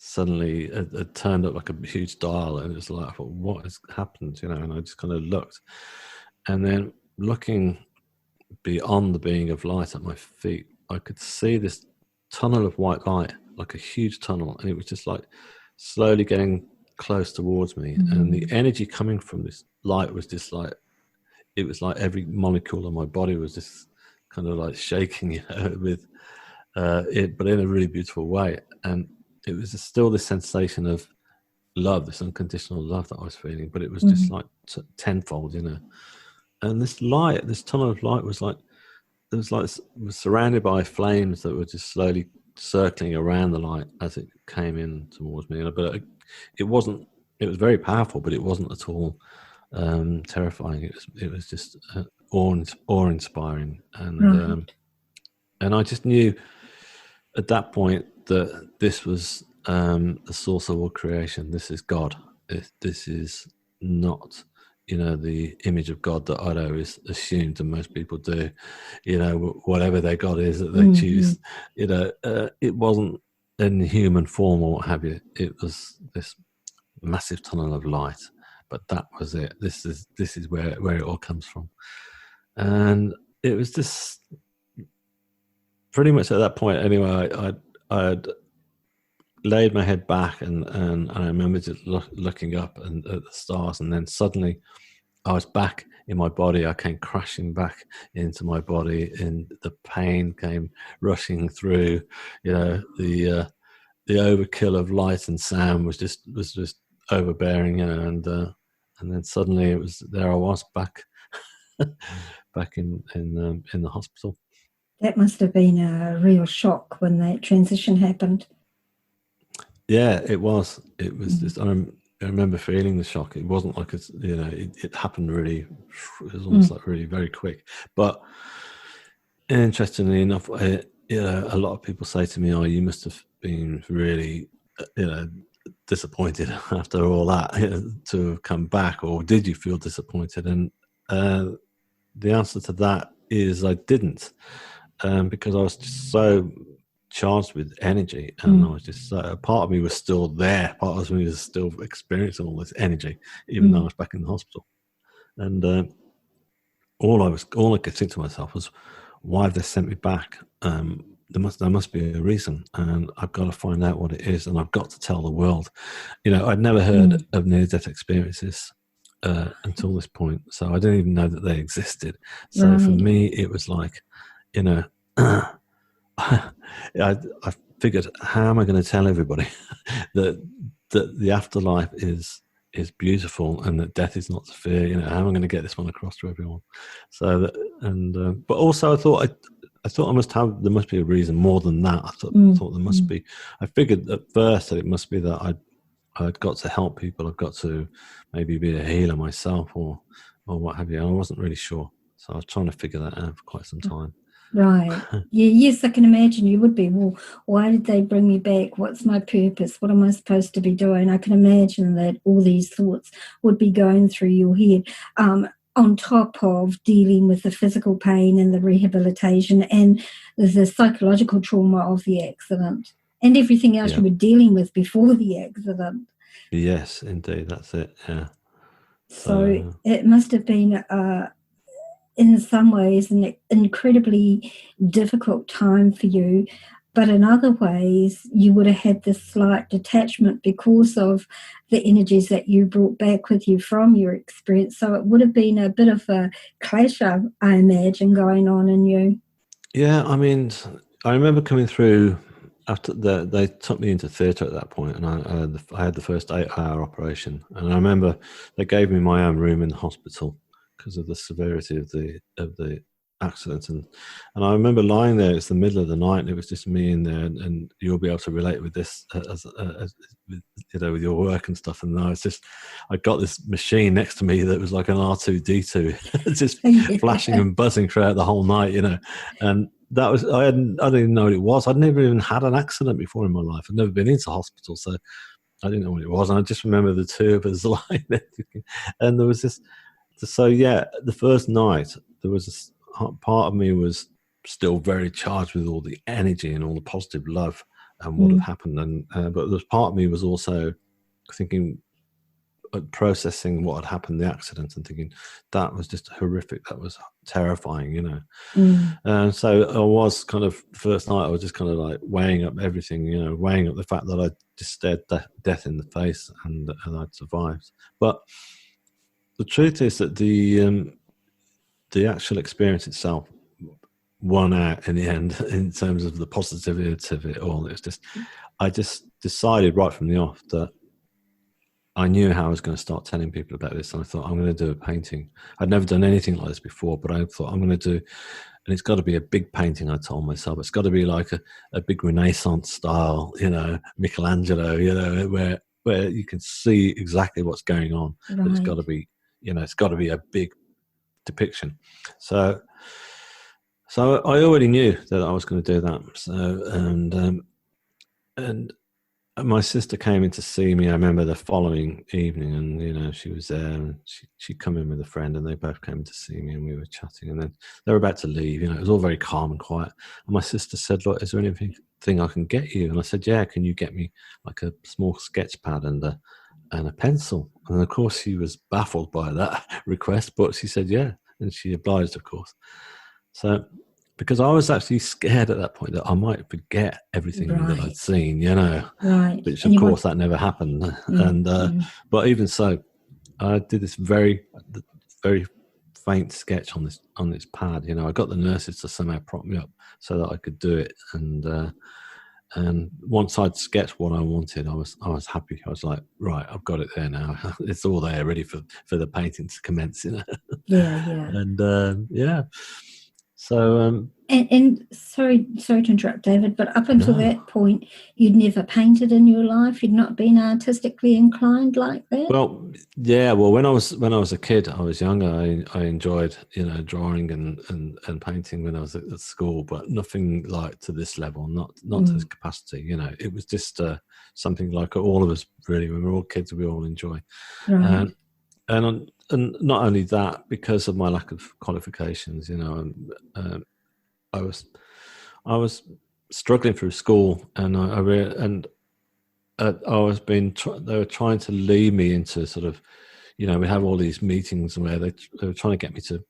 suddenly it turned up like a huge dial, and it was like, I thought, what has happened, you know? And I just kind of looked, and then looking beyond the being of light at my feet, I could see this tunnel of white light, like a huge tunnel, and it was just like slowly getting close towards me. And the energy coming from this light was just like, it was like every molecule of my body was just kind of like shaking, you know, with it, but in a really beautiful way. And it was still this sensation of love, this unconditional love that I was feeling, but it was just like tenfold, you know. And this light, this tunnel of light was like, it was like, it was surrounded by flames that were just slowly circling around the light as it came in towards me. But it wasn't, it was very powerful, but it wasn't at all terrifying. It was just awe-inspiring. And and I just knew at that point that this was the source of all creation. This is God. This is not, you know, the image of God that I'd always assumed, and most people do, you know, whatever their God is that they choose, you know, it wasn't in human form or what have you. It was this massive tunnel of light, but that was it. This is where it all comes from. And it was just pretty much at that point anyway, I'd laid my head back, and I remember just looking up and at the stars, and then suddenly I was back in my body. I came crashing back into my body, and the pain came rushing through. You know, the overkill of light and sound was just overbearing. You know, and then suddenly it was there. I was back back in the hospital. That must have been a real shock when that transition happened. Yeah, it was. It was just. I remember feeling the shock. It wasn't like it's, you know, it happened really. It was almost like really very quick. But interestingly enough, a lot of people say to me, "Oh, you must have been really, disappointed after all that to have come back, or did you feel disappointed?" And the answer to that is I didn't, because I was just so charged with energy, and I was just part of me was still there. Part of me was still experiencing all this energy, even though I was back in the hospital. And all I could think to myself was, why have they sent me back? There must be a reason, and I've got to find out what it is, and I've got to tell the world. I'd never heard of near-death experiences until this point, so I didn't even know that they existed. So for me, it was like, I figured, how am I going to tell everybody that the afterlife is beautiful and that death is not to fear? How am I going to get this one across to everyone? So but also I thought there must be a reason more than that. I thought there must be. I figured at first that it must be that I'd got to help people. I've got to maybe be a healer myself, or what have you. I wasn't really sure, so I was trying to figure that out for quite some time. Right. Yeah, yes, I can imagine you would be. Well, why did they bring me back? What's my purpose? What am I supposed to be doing? I can imagine that all these thoughts would be going through your head, on top of dealing with the physical pain and the rehabilitation and the psychological trauma of the accident and everything else you were dealing with before the accident. Yes, indeed. That's it. Yeah. So it must have been in some ways an incredibly difficult time for you, but in other ways you would have had this slight detachment because of the energies that you brought back with you from your experience. So it would have been a bit of a clash, I imagine, going on in you. Yeah, I mean, I remember coming through after they took me into theatre at that point, and I had the first 8-hour operation, and I remember they gave me my own room in the hospital because of the severity of the accident, and I remember lying there. It's the middle of the night, and it was just me in there, and you'll be able to relate with this as with your work and stuff. And I got this machine next to me that was like an R2D2, just flashing and buzzing throughout the whole night, and that was I didn't even know what it was. I'd never even had an accident before in my life. I'd never been into hospital, so I didn't know what it was. And I just remember the two of us lying there, and there was this. So yeah, the first night there was this part of me was still very charged with all the energy and all the positive love and what had happened, and but there's part of me was also thinking, processing what had happened, the accident, and thinking that was just horrific, that was terrifying, and so I was kind of, the first night I was just kind of like weighing up everything, weighing up the fact that I just stared death in the face and I'd survived. But the truth is that the actual experience itself won out in the end in terms of the positivity of it all. It's just, I just decided right from the off that I knew how I was going to start telling people about this, and I thought, I'm going to do a painting. I'd never done anything like this before, but I thought, I'm going to do, and it's got to be a big painting, I told myself. It's got to be like a big Renaissance style, Michelangelo, where you can see exactly what's going on. Right. But it's got to be, it's got to be a big depiction. So I already knew that I was going to do that. So and my sister came in to see me. I remember the following evening, and she was there, and she'd come in with a friend, and they both came to see me, and we were chatting, and then they were about to leave. It was all very calm and quiet. And my sister said, "Look, is there anything I can get you?" And I said, "Yeah, can you get me like a small sketch pad and a pencil?" And of course, she was baffled by that request, but she said, "Yeah," and she obliged, of course. So, because I was actually scared at that point that I might forget everything that I'd seen, Right. Which, of course, that never happened. But even so, I did this very, very faint sketch on this pad. I got the nurses to somehow prop me up so that I could do it. And once I'd sketched what I wanted, I was happy. I was like, right, I've got it there now. It's all there, ready for the painting to commence. Yeah. And yeah. So And sorry to interrupt, David, but up until No. that point, you'd never painted in your life. You'd not been artistically inclined like that. Well, yeah. Well, when I was a kid, I was younger. I enjoyed drawing and painting when I was at school, but nothing like to this level. Not to this capacity. It was just something like all of us really. When we're all kids, we all enjoy. Right. And not only that, because of my lack of qualifications, I was struggling through school, and they were trying to lead me into sort of, we have all these meetings where they were trying to get me to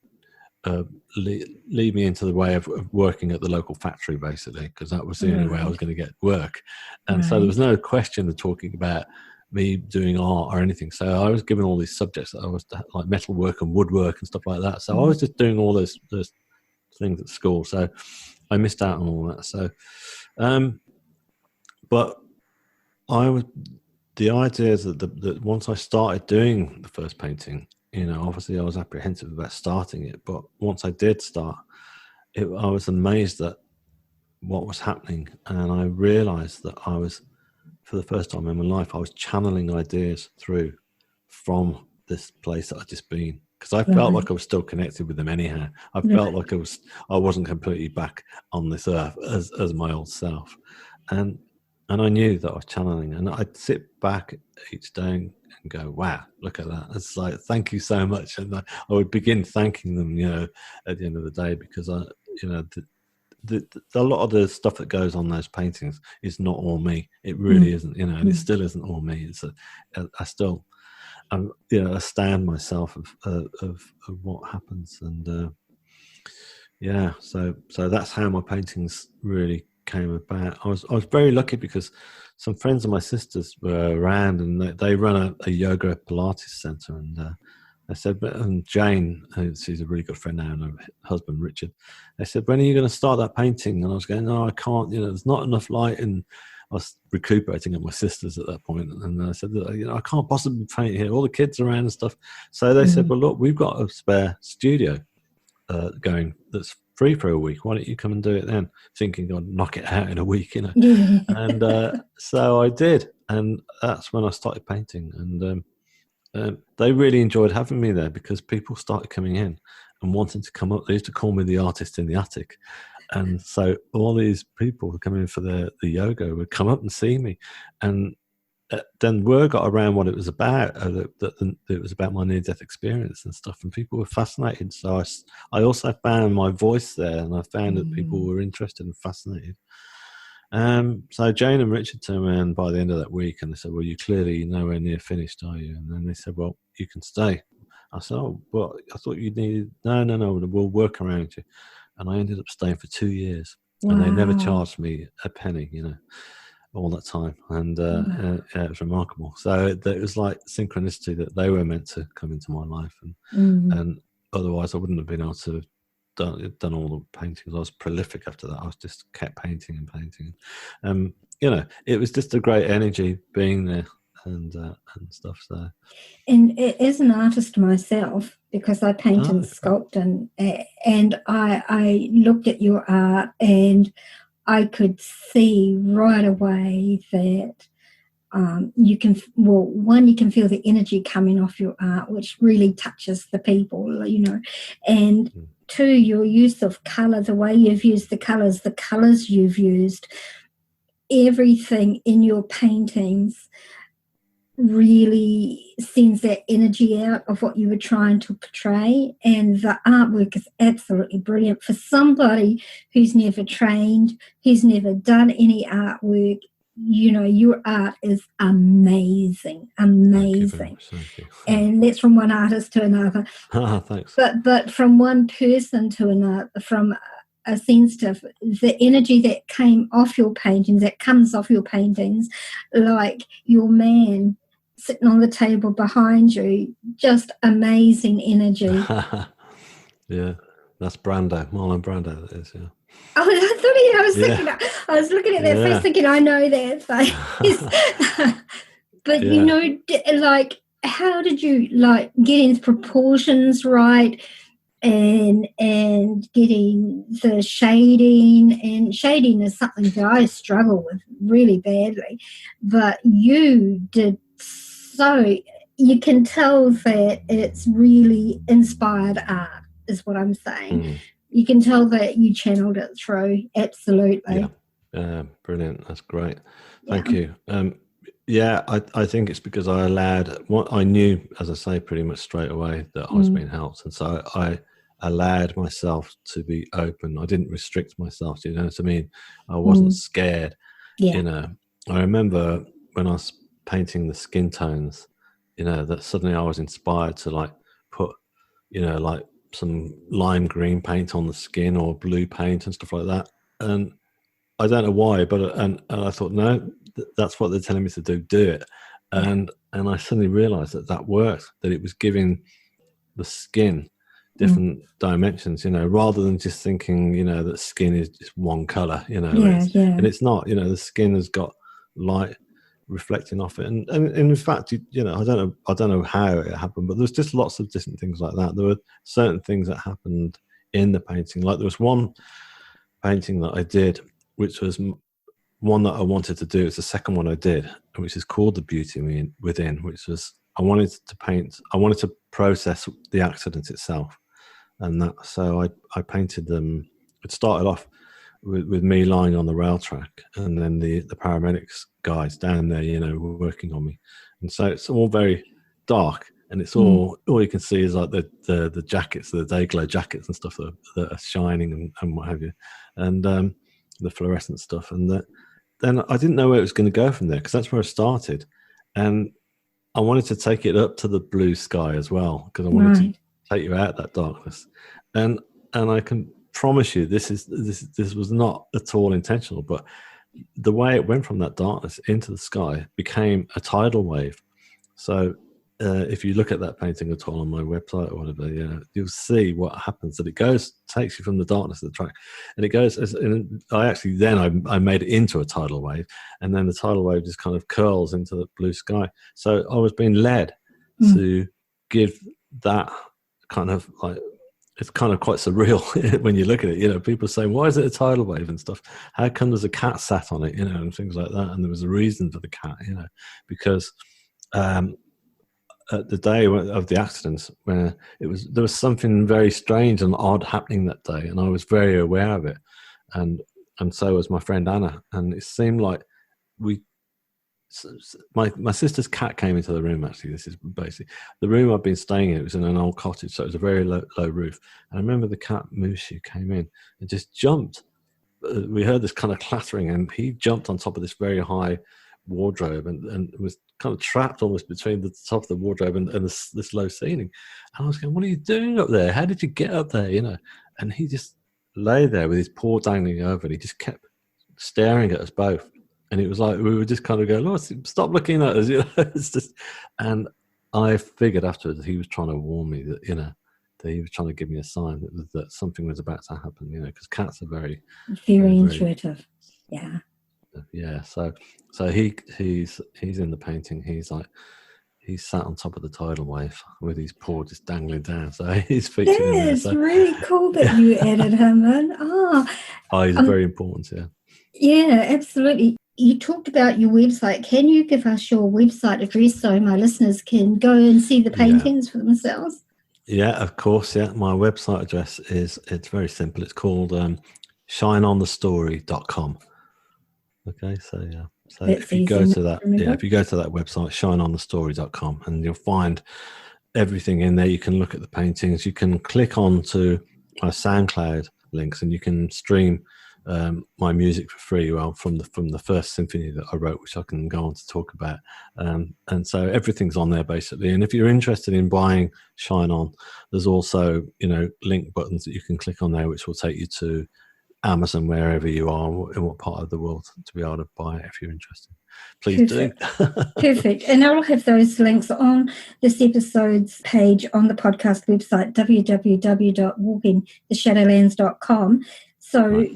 lead me into the way of working at the local factory, basically, because that was the only way I was going to get work. And so there was no question of talking about me doing art or anything. So I was given all these subjects that I was like metalwork and woodwork and stuff like that. So I was just doing all those things at school. So I missed out on all that. So, but the idea is that once I started doing the first painting, obviously I was apprehensive about starting it, but once I did start it, I was amazed at what was happening. And I realized that for the first time in my life, I was channeling ideas through from this place that I'd just been, because I felt like I was still connected with them anyhow. I felt like I wasn't completely back on this earth as my old self. And I knew that I was channeling, and I'd sit back each day and go, wow, look at that. It's like, thank you so much. And I would begin thanking them, at the end of the day, because a lot of the stuff that goes on those paintings is not all me. It really isn't, and it still isn't all me. I still, astound myself of what happens. And so that's how my paintings really came about. I was very lucky because some friends of my sisters were around, and they run a yoga Pilates center, and I said, and Jane, she's a really good friend now, and her husband Richard, they said, when are you going to start that painting? And I was going, no, I can't, there's not enough light. And I was recuperating at my sister's at that point, and I said, I can't possibly paint here, all the kids are around and stuff. So they said, well, look, we've got a spare studio going that's free for a week. Why don't you come and do it then? Thinking I'd knock it out in a week, And so I did, and that's when I started painting. And they really enjoyed having me there, because people started coming in and wanting to come up. They used to call me the artist in the attic. And so all these people who come in for the yoga would come up and see me. And then word got around what it was about, that it was about my near-death experience and stuff, and people were fascinated. So I also found my voice there, and I found that people were interested and fascinated. So Jane and Richard turned around by the end of that week, and they said, well, you're clearly nowhere near finished, are you? And then they said, well, you can stay. I said, oh, well, I thought you needed, no, we'll work around you. And I ended up staying for 2 years. Wow. And they never charged me a penny, all that time. And it was remarkable. So it was like synchronicity that they were meant to come into my life. And otherwise I wouldn't have been able to have done all the paintings. I was prolific after that. I was just kept painting and painting. It was just a great energy being there and stuff. So, and as an artist myself, because I paint and sculpt, and I looked at your art, and I could see right away that you can feel the energy coming off your art, which really touches the people, and two, your use of colour, the way you've used the colours you've used, everything in your paintings really sends that energy out of what you were trying to portray. And the artwork is absolutely brilliant for somebody who's never trained, who's never done any artwork. Your art is amazing. Thank you. And that's from one artist to another. Thanks. But from one person to another, from a sense of the energy that came off your paintings, that comes off your paintings, like your man sitting on the table behind you, just amazing energy. Yeah, that's Brando, Marlon Brando, that is, yeah. Oh, I was looking at that face thinking, I know that face. But, like, how did you, get his proportions right? and getting the shading, and shading is something that I struggle with really badly, but you did so. You can tell that it's really inspired art, is what I'm saying. You can tell that you channeled it through. Absolutely. Yeah, brilliant. That's great. Thank you. Yeah, I think it's because I allowed what I knew, as I say, pretty much straight away that I was being helped, and so I allowed myself to be open. I didn't restrict myself. You know what I mean? I wasn't scared. Yeah. You know, I remember when I was painting the skin tones. You know, that suddenly I was inspired to like put, you know, like some lime green paint on the skin or blue paint and stuff like that, and I don't know why, but and I thought, no, that's what they're telling me to do it, and I suddenly realised that worked, that it was giving the skin different dimensions, you know, rather than just thinking, you know, that skin is just one colour, you know, and it's not, you know, the skin has got light reflecting off it, and in fact, you know, I don't know how it happened, but there's just lots of different things like that. There were certain things that happened in the painting, like there was one painting that I did, which was one that I wanted to do. It's the second one I did, which is called The Beauty Within, which was I wanted to process the accident itself, and that so I painted them. It started off with me lying on the rail track, and then the paramedics guys down there, you know, were working on me, and so it's all very dark, and it's all you can see is like the jackets, the day glow jackets and stuff that are shining and what have you, and the fluorescent stuff, and that. Then I didn't know where it was going to go from there, because that's where I started, and I wanted to take it up to the blue sky as well, because I wanted to take you out of that darkness, and I can promise you this was not at all intentional, but the way it went from that darkness into the sky became a tidal wave. So if you look at that painting at all on my website or whatever, you'll see what happens. That it takes you from the darkness of the track, and it goes. And I made it into a tidal wave, and then the tidal wave just kind of curls into the blue sky. So I was being led to give that kind of like. It's kind of quite surreal when you look at it. You know, people say, "Why is it a tidal wave and stuff? How come there's a cat sat on it?" You know, and things like that. And there was a reason for the cat. You know, because. At the day of the accidents, where there was something very strange and odd happening that day, and I was very aware of it, and so was my friend Anna, and it seemed like my sister's cat came into the room. Actually, this is basically the room I've been staying in. It was in an old cottage, so it was a very low roof. And I remember the cat Mushu came in and just jumped. We heard this kind of clattering, and he jumped on top of this very high wardrobe and was kind of trapped almost between the top of the wardrobe and this low ceiling. And I was going, "What are you doing up there? How did you get up there?" You know, and he just lay there with his paw dangling over, and he just kept staring at us both. And it was like we were just kind of going, "Oh, stop looking at us!" You know, it's just. And I figured afterwards that he was trying to warn me that, you know, that he was trying to give me a sign that something was about to happen. You know, because cats are very intuitive. Yeah. So he's in the painting. He's sat on top of the tidal wave with his paw just dangling down. So he's featured in there. It's really cool that you added him in. He's very important. Yeah. Yeah, absolutely. You talked about your website. Can you give us your website address so my listeners can go and see the paintings for themselves? Yeah, of course. Yeah, my website address it's very simple. It's called shineonthestory.com. Okay, so yeah. So if you go to that, website, shineonthestory.com, and you'll find everything in there. You can look at the paintings. You can click on to my SoundCloud links, and you can stream my music for free. Well, from the first symphony that I wrote, which I can go on to talk about. And so everything's on there basically. And if you're interested in buying Shine On, there's also, you know, link buttons that you can click on there, which will take you to Amazon, wherever you are, in what part of the world, to be able to buy it if you're interested. Please do. Perfect. And I'll have those links on this episode's page on the podcast website, www.walkingtheshadowlands.com. So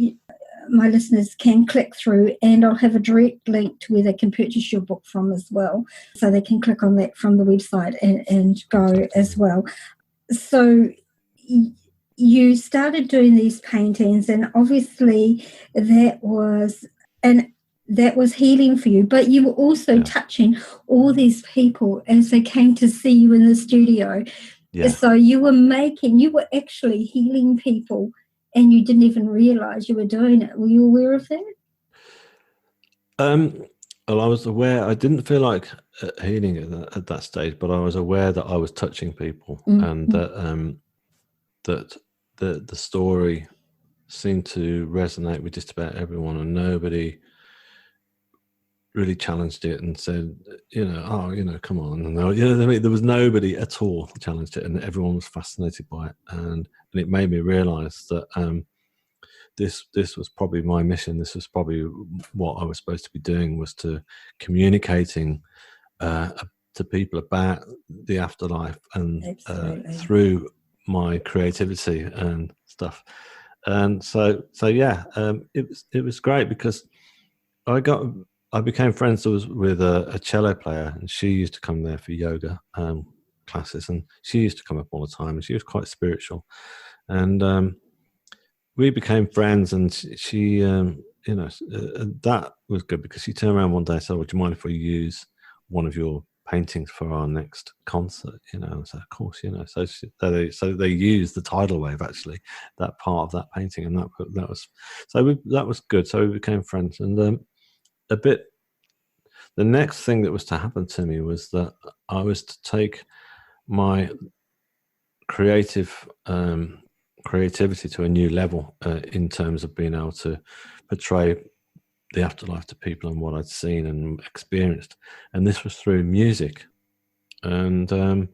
my listeners can click through, and I'll have a direct link to where they can purchase your book from as well. So they can click on that from the website and go as well. So you started doing these paintings, and obviously that was and that was healing for you, but you were also Yeah. touching all these people as they came to see you in the studio. Yeah. So you were actually healing people, and you didn't even realize you were doing it. Were you aware of that? Well, I was aware. I didn't feel like healing at that stage, but I was aware that I was touching people, and Mm-hmm. that the story seemed to resonate with just about everyone, and nobody really challenged it and said, oh, come on. And there was nobody at all challenged it, and everyone was fascinated by it, and it made me realise that this was probably my mission. This was probably what I was supposed to be doing, was to communicating to people about the afterlife, and Absolutely. through my creativity and stuff. And so yeah, it was great because I became friends with a cello player, and she used to come there for yoga classes, and she used to come up all the time, and she was quite spiritual, and we became friends, and that was good because she turned around one day and said, "Would you mind if we use one of your paintings for our next concert?" And so of course, so they used the tidal wave, actually, that part of that painting, and that was good. So we became friends, and a bit. The next thing that was to happen to me was that I was to take my creative creativity to a new level in terms of being able to portray the afterlife to people and what I'd seen and experienced, and this was through music. And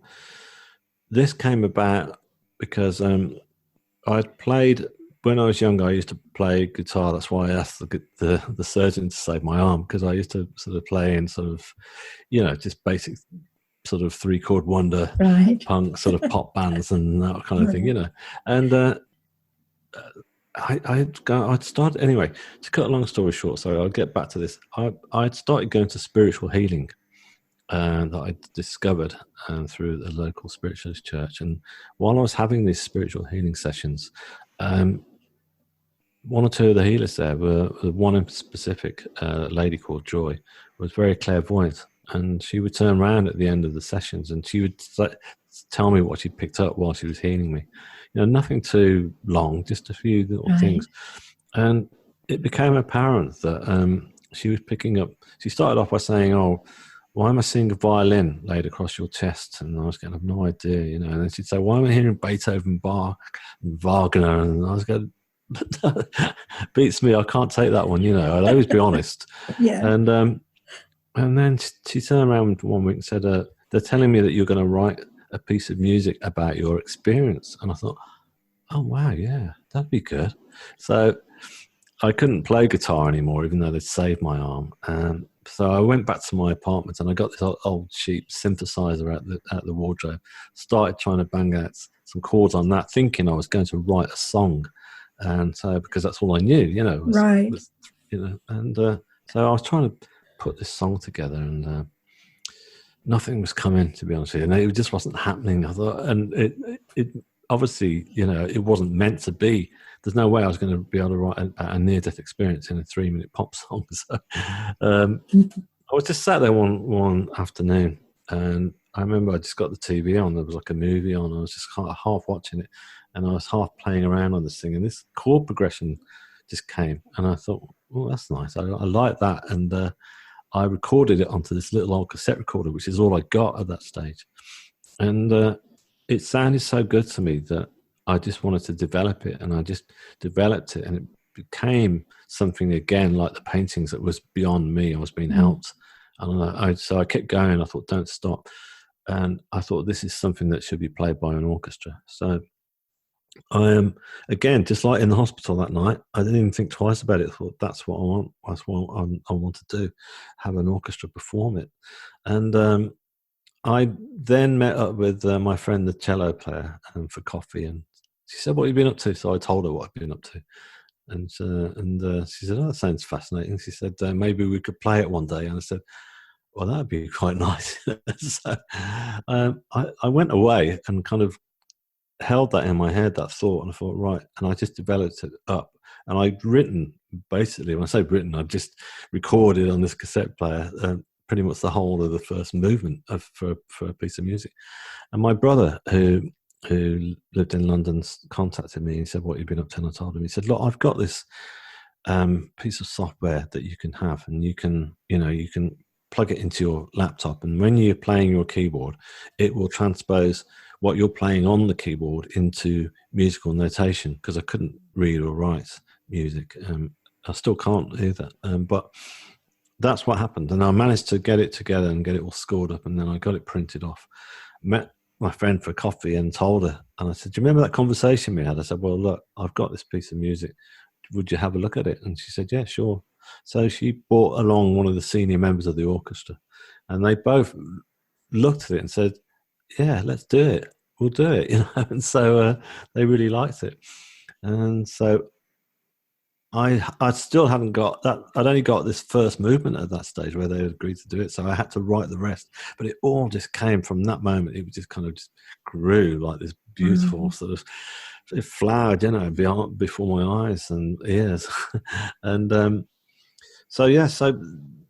this came about because I'd played when I was younger. I used to play guitar. That's why I asked the surgeon to save my arm, because I used to sort of play in sort of just basic sort of 3-chord wonder Right. punk sort of pop bands and that kind of thing, and I'd started anyway. To cut a long story short, sorry, I'll get back to this. I'd started going to spiritual healing that I discovered through the local spiritualist church. And while I was having these spiritual healing sessions, one or two of the healers there were one in specific, a lady called Joy, was very clairvoyant, and she would turn around at the end of the sessions and she would tell me what she'd picked up while she was healing me. Nothing too long, just a few little things. And it became apparent that she was picking up. She started off by saying, "Oh, why am I seeing a violin laid across your chest?" And I was going, "I have no idea," And then she'd say, "Why am I hearing Beethoven, Bach, and Wagner?" And I was going, "Beats me. I can't take that one." I'd always be honest. Yeah. And then she turned around one week and said, "They're telling me that you're going to write a piece of music about your experience." And I thought, "Oh wow, yeah, that'd be good." So I couldn't play guitar anymore, even though they'd saved my arm. So I went back to my apartment and I got this old cheap synthesizer out the wardrobe. Started trying to bang out some chords on that, thinking I was going to write a song. And so, because that's all I knew, Right. and so I was trying to put this song together, and nothing was coming, to be honest with you, and it just wasn't happening. I thought, and it obviously, it wasn't meant to be. There's no way I was going to be able to write a near-death experience in a 3-minute pop song. So I was just sat there one afternoon, and I remember I just got the TV on. There was like a movie on. I was just kind of half watching it, and I was half playing around on this thing, and this chord progression just came, and I thought, "Oh, that's nice. I like that." And I recorded it onto this little old cassette recorder, which is all I got at that stage. And it sounded so good to me that I just wanted to develop it, and I just developed it, and it became something again like the paintings that was beyond me. I was being helped, and so I kept going. I thought, don't stop, and I thought this is something that should be played by an orchestra. So I am again, just like in the hospital that night, I didn't even think twice about it. I thought, that's what I want. That's what I want to do, have an orchestra perform it. And I then met up with my friend, the cello player, for coffee, and she said, "What have you been up to?" So I told her what I'd been up to, and she said, "Oh, that sounds fascinating." She said, "Maybe we could play it one day." And I said, "Well, that'd be quite nice." So I went away and kind of held that in my head, that thought, and I thought, right, and I just developed it up. And I'd written, basically, when I say written, I've just recorded on this cassette player pretty much the whole of the first movement for a piece of music. And my brother, who lived in London, contacted me and said, what you've been up to? And I told him. He said, look, I've got this piece of software that you can have, and you can plug it into your laptop, and when you're playing your keyboard, it will transpose what you're playing on the keyboard into musical notation, because I couldn't read or write music. I still can't do that, but that's what happened. And I managed to get it together and get it all scored up, and then I got it printed off. Met my friend for coffee and told her, and I said, do you remember that conversation we had? I said, well, look, I've got this piece of music. Would you have a look at it? And she said, yeah, sure. So she brought along one of the senior members of the orchestra, and they both looked at it and said, yeah, let's do it. We'll do it. And so they really liked it. And so I still hadn't got that. I'd only got this first movement at that stage where they agreed to do it. So I had to write the rest, but it all just came from that moment. It just kind of just grew like this beautiful sort of, it flowered, before my eyes and ears. And so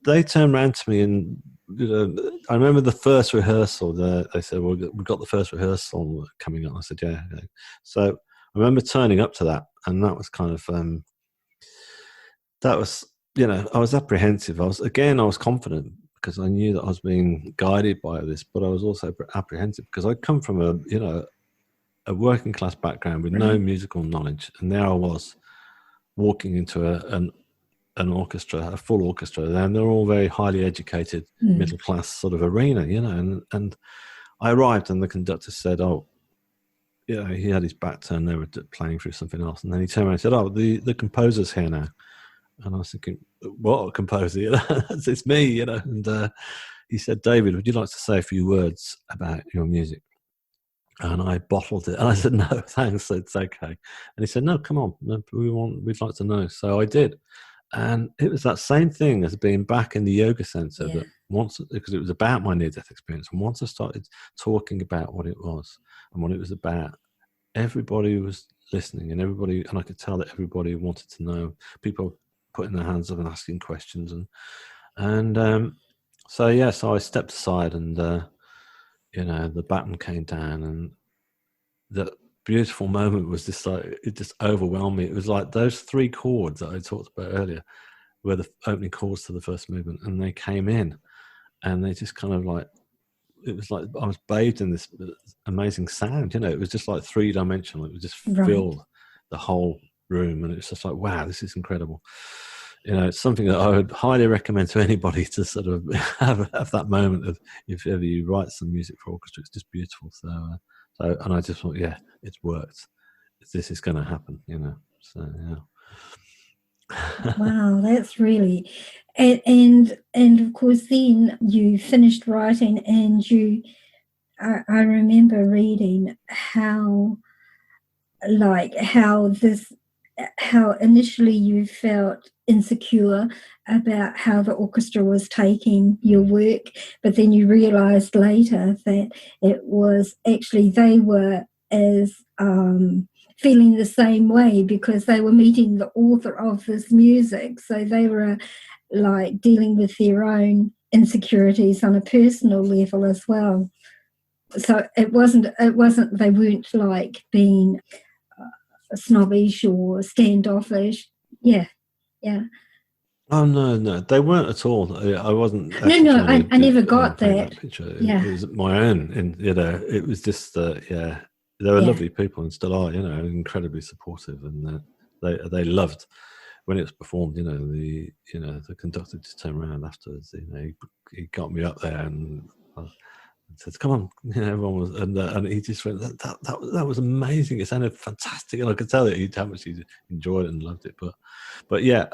they turned around to me, and I remember the first rehearsal. They said, well, we've got the first rehearsal coming up. I said, yeah. Okay. So I remember turning up to that, and that was kind of, I was apprehensive. I was confident because I knew that I was being guided by this, but I was also apprehensive because I'd come from a working class background with no musical knowledge, and there I was walking into an orchestra, a full orchestra, and they're all very highly educated, middle class sort of arena, and I arrived, and the conductor said, oh, he had his back turned, they were playing through something else, and then he turned around and said, oh, the composer's here now. And I was thinking, what composer? It's me, and he said, David, would you like to say a few words about your music? And I bottled it, and I said, no, thanks, it's okay. And he said, no, come on, we'd like to know. So I did. And it was that same thing as being back in the yoga center, that once, because it was about my near-death experience, and once I started talking about what it was and what it was about, everybody was listening, and I could tell that everybody wanted to know. People putting their hands up and asking questions, so I stepped aside, and the baton came down, and the beautiful moment was just like, it just overwhelmed me. It was like those three chords that I talked about earlier were the opening chords to the first movement, and they came in, and they just kind of like, it was like I was bathed in this amazing sound. It was just like three-dimensional. It was just filled the whole room, and it was just like, wow, this is incredible. It's something that I would highly recommend to anybody to sort of have that moment of, if ever you write some music for orchestra. It's just beautiful. So and I just thought, yeah, it's worked. This is going to happen, So yeah. Wow, that's really, and of course, then you finished writing, and I remember reading how initially you felt insecure about how the orchestra was taking your work, but then you realized later that it was actually they were as feeling the same way, because they were meeting the author of this music, so they were like dealing with their own insecurities on a personal level as well. So it wasn't they weren't like being snobbish or standoffish. Yeah. Oh no, they weren't at all. I wasn't. No, I never got that. Picture. It was my own, and it was just they were lovely people, and still are, incredibly supportive, and they loved when it was performed. The conductor just turned around afterwards. He got me up there and said, "Come on," everyone was, and he just went, "That was amazing. It sounded fantastic," and I could tell that how much he enjoyed it and loved it. But yeah,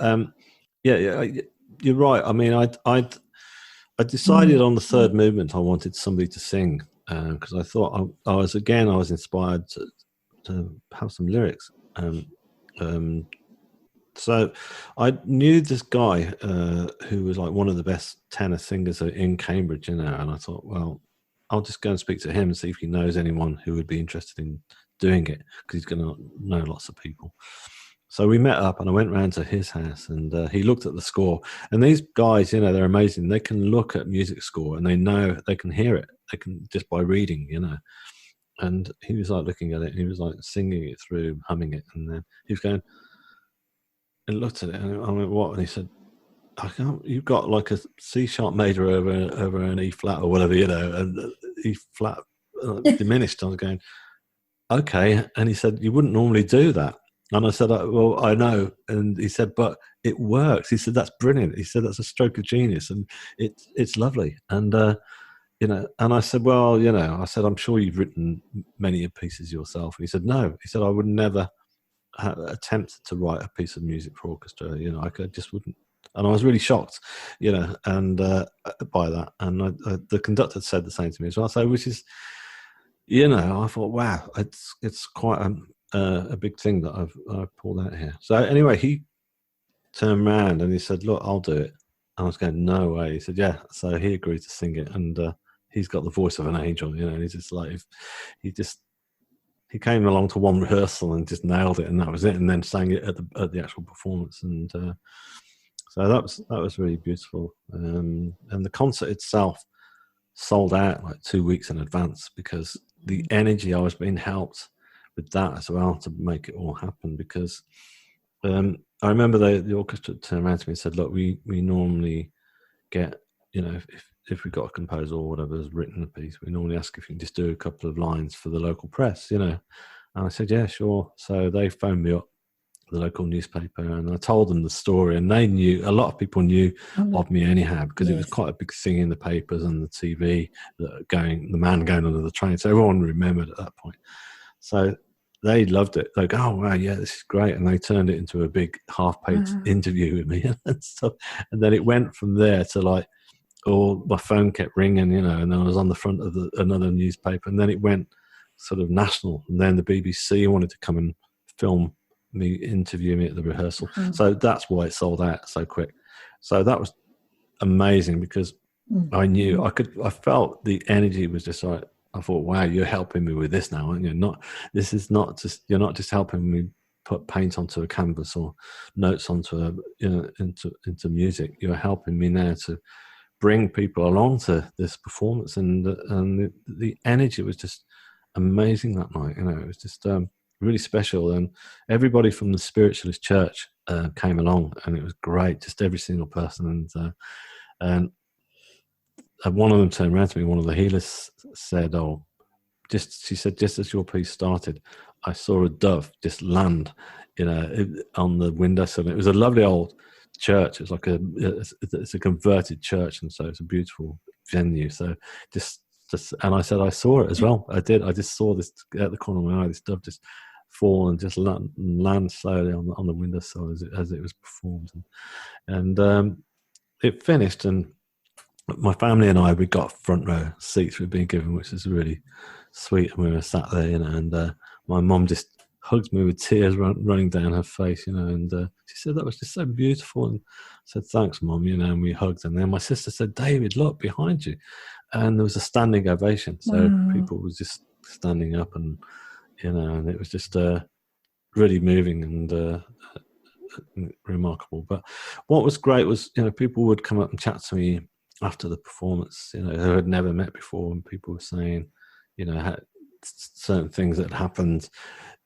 you're right. I mean, I decided on the third movement I wanted somebody to sing, because I thought I was inspired to have some lyrics. So I knew this guy who was like one of the best tenor singers in Cambridge, and I thought, well, I'll just go and speak to him and see if he knows anyone who would be interested in doing it because he's going to know lots of people. So we met up and I went round to his house and he looked at the score. And these guys, you know, they're amazing. They can look at music score and they know, they can hear it. They can just by reading, you know. And he was like looking at it and he was like singing it through, humming it. And then he was going, and looked at it and I went, what? And he said, I can't, you've got like a C sharp major over an E flat or whatever, you know, and E flat diminished. I was going, okay. And he said, you wouldn't normally do that. And I said, well, I know. And he said, but it works. He said, that's brilliant. He said, that's a stroke of genius and it's lovely. And, you know, and I said, well, you know, I said, I'm sure you've written many pieces yourself. And he said, no. He said, I would never attempt to write a piece of music for orchestra. You know, I just wouldn't. And I was really shocked, you know, and by that. And the conductor said the same to me as well. So, which is, you know, I thought, wow, it's quite a big thing that I've pulled out here. So anyway, he turned around and he said, look, I'll do it. And I was going, no way. He said, yeah. So he agreed to sing it, and he's got the voice of an angel, you know. And he's just like, he came along to one rehearsal and just nailed it, and that was it. And then sang it at the actual performance, and so that was really beautiful. And the concert itself sold out like 2 weeks in advance because the energy, I was being helped with that as well to make it all happen. Because I remember the orchestra turned around to me and said, look, we normally get, you know, if we've got a composer or whatever has written a piece, we normally ask if you can just do a couple of lines for the local press, you know. And I said, yeah, sure. So they phoned me up, the local newspaper, and I told them the story, and they knew, a lot of people knew of me anyhow, because it was quite a big thing in the papers and the TV, the man going under the train. So everyone remembered at that point. So they loved it. Like, oh wow, yeah, this is great. And they turned it into a big half-page interview with me and stuff. And then it went from there to like, oh, my phone kept ringing, you know, and then I was on the front of another newspaper, and then it went sort of national. And then the BBC wanted to come and film me, interview me at the rehearsal. So that's why it sold out so quick. So that was amazing because I knew I felt the energy was just like, I thought, wow, you're helping me with this now, aren't you? This is not just, you're not just helping me put paint onto a canvas or notes onto into music. You're helping me now to bring people along to this performance, and the energy was just amazing that night. You know, it was just really special, and everybody from the Spiritualist Church came along, and it was great. Just every single person, and one of them turned around to me. One of the healers said, "Oh, she said, just as your piece started, I saw a dove just land, you know, on the windowsill. It was a lovely old church. It's like it's a converted church, and so it's a beautiful venue. So just, and I said I saw it as well. I did. I just saw this at the corner of my eye. This dove just fall and just land slowly on the windowsill as it was performed, and it finished. And my family and I, we got front row seats we'd been given, which is really sweet. And we were sat there, you know, and my mum just hugged me with tears running down her face, you know, and she said, that was just so beautiful. And I said, thanks, Mum, you know, and we hugged. And then my sister said, David, look behind you. And there was a standing ovation. So people was just standing up, and, you know, and it was just really moving and remarkable. But what was great was, you know, people would come up and chat to me after the performance, you know, who had never met before, and people were saying, you know, certain things that happened,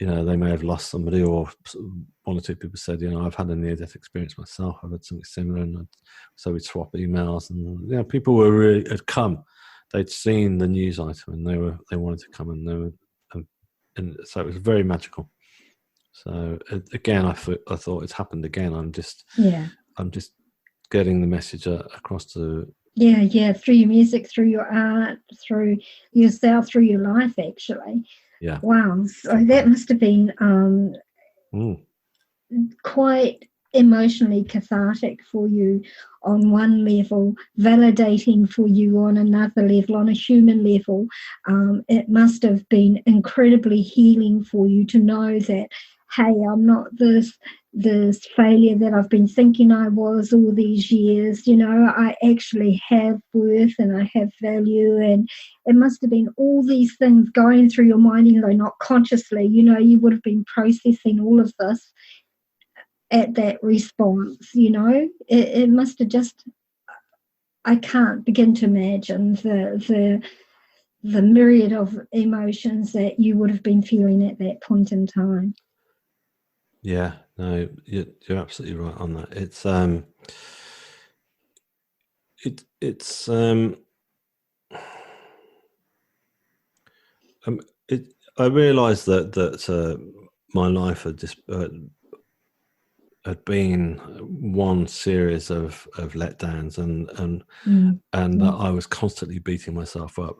you know, they may have lost somebody, or one or two people said, you know, I've had a near-death experience myself, I've had something similar, and so we'd swap emails, and, you know, people were had come, they'd seen the news item, and they wanted to come, and they were, and so it was very magical. So again, I thought it's happened again. I'm just getting the message across to through your music, through your art, through yourself, through your life, actually. Wow. So that must have been quite emotionally cathartic for you on one level, validating for you on another level, on a human level. It must have been incredibly healing for you to know that, hey, I'm not this failure that I've been thinking I was all these years. I actually have worth and I have value. And it must have been all these things going through your mind, not consciously. You would have been processing all of this at that response. It must have just, I can't begin to imagine the myriad of emotions that you would have been feeling at that point in time. Yeah, no, you're absolutely right on that. I realised that my life had just had been one series of letdowns, and that I was constantly beating myself up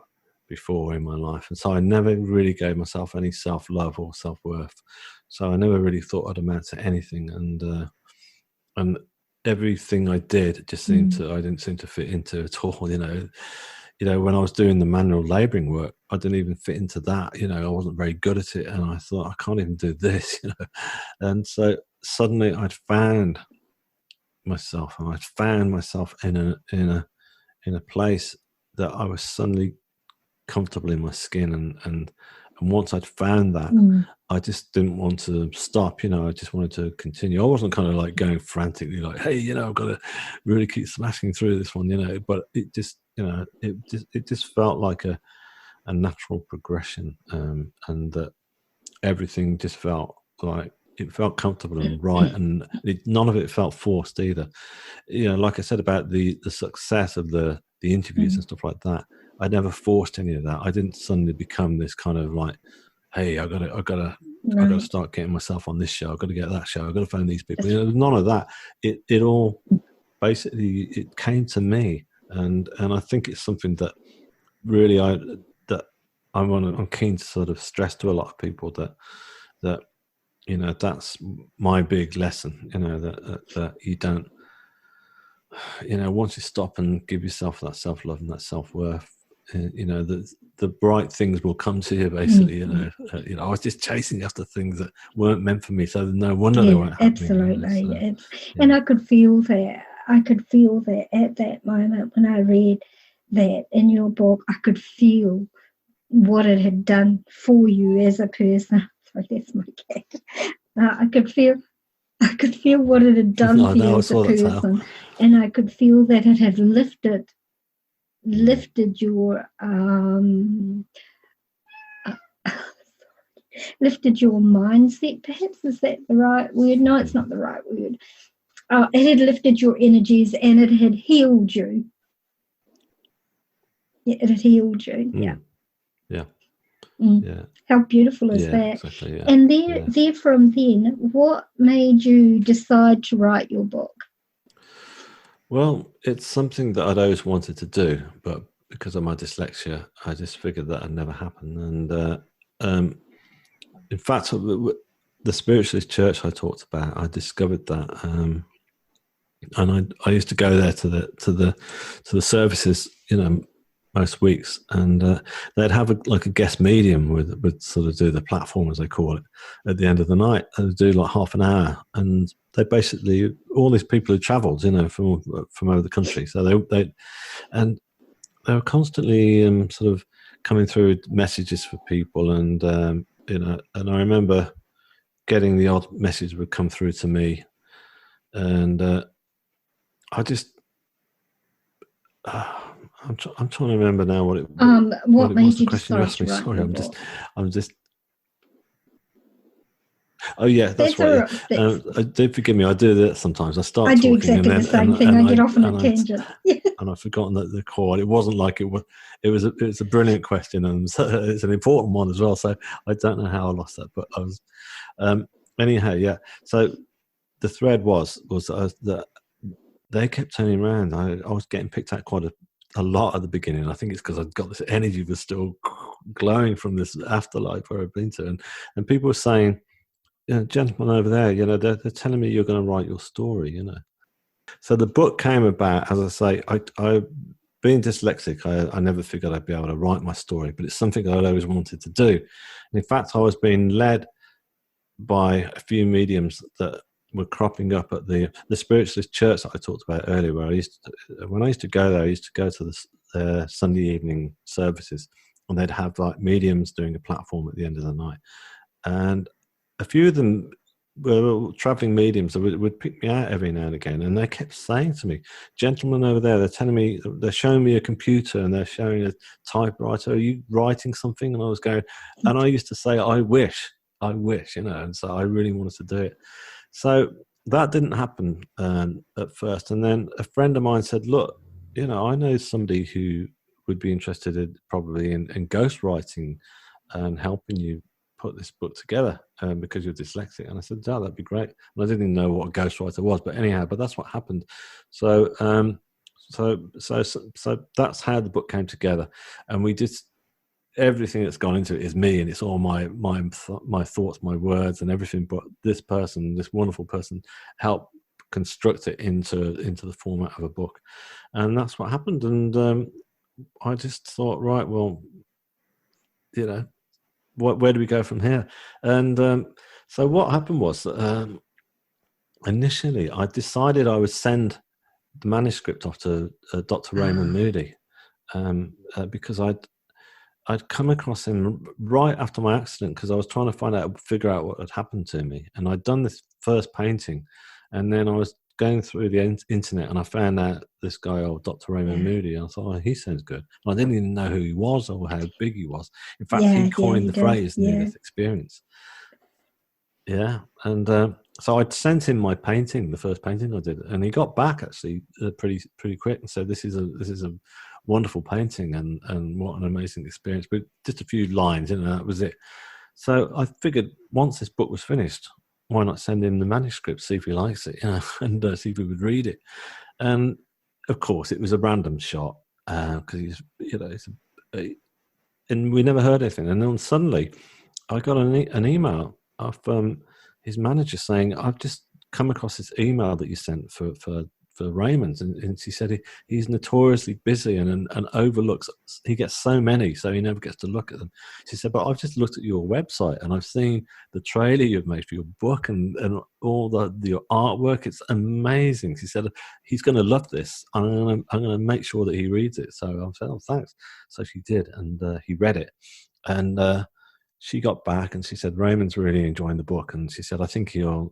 before in my life, and so I never really gave myself any self-love or self-worth. So I never really thought I'd amount to anything, and everything I did just I didn't seem to fit into at all. When I was doing the manual labouring work, I didn't even fit into that. I wasn't very good at it, and I thought I can't even do this. And so suddenly I'd found myself, and I'd found myself in a place that I was suddenly comfortable in my skin, and once I'd found that, I just didn't want to stop. I just wanted to continue. I wasn't kind of like going frantically, like, hey, I've got to really keep smashing through this one, But it just, it just felt like a natural progression, and that everything just felt like it felt comfortable and right, and none of it felt forced either. Like I said about the success of the interviews and stuff like that, I never forced any of that. I didn't suddenly become this kind of like, hey, I gotta start getting myself on this show. I've got to get that show. I've got to phone these people. None of that. It all basically it came to me, and I think it's something that really I'm keen to sort of stress to a lot of people that that's my big lesson. That you don't. Once you stop and give yourself that self-love and that self-worth, the bright things will come to you, basically. I was just chasing after things that weren't meant for me, so no wonder they weren't happening. Absolutely. And I could feel that. At that moment when I read that in your book, I could feel what it had done for you as a person. Sorry, that's my cat. I could feel what it had done for you as a person, and I could feel that it had lifted your lifted your mindset. Perhaps is that the right word? No, it's not the right word. It had lifted your energies, and it had healed you. Yeah, it had healed you. Yeah. How beautiful is that? Exactly, yeah. And there from then, what made you decide to write your book? Well, it's something that I'd always wanted to do, but because of my dyslexia, I just figured that would never happen. And in fact, the spiritualist church I talked about, I discovered that, and I used to go there to the services, most weeks, and they'd have a guest medium would sort of do the platform, as they call it, at the end of the night. They'd do like half an hour, and they basically, all these people who travelled, from over the country, so they were constantly sort of coming through messages for people, and and I remember getting the odd message would come through to me, and I just. I'm trying to remember now what made you question you asked me. Sorry, I'm just. Oh yeah, that's right. Do forgive me. I do that sometimes. I start. I do exactly the same thing. I get off on a tangent, and I've forgotten the core. It wasn't like it was. It was a brilliant question, and it's an important one as well. So I don't know how I lost that, but I was. Anyhow, yeah. So the thread was that they kept turning around. I was getting picked out quite a lot at the beginning. I think it's because I'd got this energy was still glowing from this afterlife where I've been to, and people were saying, gentlemen over there, they're telling me you're going to write your story, So the book came about, as I say, I being dyslexic, I never figured I'd be able to write my story, but it's something that I'd always wanted to do. And in fact, I was being led by a few mediums that were cropping up at the spiritualist church that I talked about earlier, where when I used to go there, I used to go to the Sunday evening services, and they'd have like mediums doing a platform at the end of the night. And a few of them were traveling mediums that would pick me out every now and again, and they kept saying to me, "Gentlemen over there, they're telling me, they're showing me a computer and they're showing a typewriter. Are you writing something?" And I was going, and I used to say, I wish, and so I really wanted to do it. So that didn't happen at first, and then a friend of mine said, "Look, I know somebody who would be interested in ghostwriting and helping you put this book together because you're dyslexic." And I said, "Oh, that'd be great." And I didn't even know what a ghostwriter was, but anyhow, that's what happened. So that's how the book came together, and we just, everything that's gone into it is me, and it's all my thoughts, my words, and everything. But this wonderful person, helped construct it into the format of a book, and that's what happened. And I just thought, right, well, where do we go from here? And so what happened was that initially I decided I would send the manuscript off to Dr. Raymond Moody because I'd come across him right after my accident, because I was trying to figure out what had happened to me. And I'd done this first painting, and then I was going through the internet, and I found out this guy, Dr. Raymond Moody. And I thought, he sounds good. And I didn't even know who he was or how big he was. In fact, he coined the phrase near-death experience. Yeah. And so I'd sent him my painting, the first painting I did, and he got back actually pretty quick and said, this is a wonderful painting, and what an amazing experience. But just a few lines, that was it. So I figured, once this book was finished, why not send him the manuscript, see if he likes it, and see if he would read it. And of course, it was a random shot because and we never heard anything. And then suddenly, I got an email of his manager saying, "I've just come across this email that you sent for Raymond," and she said he's notoriously busy and overlooks. He gets so many, so he never gets to look at them. She said, "But I've just looked at your website and I've seen the trailer you've made for your book and all your artwork. It's amazing." She said, "He's going to love this. I'm going to make sure that he reads it." So I said, "Oh, thanks." So she did, and he read it, and she got back and she said, "Raymond's really enjoying the book," and she said, "I think he'll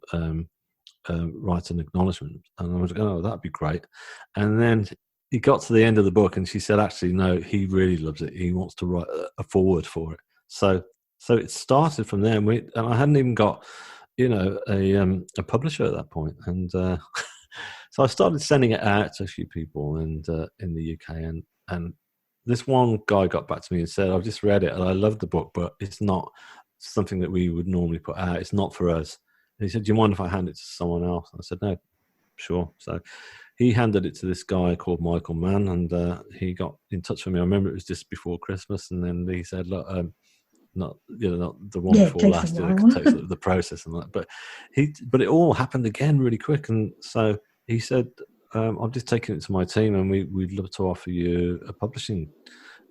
write an acknowledgement." And I was like, "Oh, that'd be great." And then he got to the end of the book and she said, "Actually, no, he really loves it. He wants to write a foreword for it." So it started from there, and I hadn't even got a publisher at that point. And so I started sending it out to a few people and in the UK, and this one guy got back to me and said, "I've just read it and I love the book, but it's not something that we would normally put out. It's not for us." And he said, "Do you mind if I hand it to someone else?" And I said, "No, sure." So he handed it to this guy called Michael Mann, and he got in touch with me. I remember it was just before Christmas, and then he said, "Look, not the one before last. It takes the process and that." But it all happened again really quick, and so he said, "I've just taken it to my team, and we'd love to offer you a publishing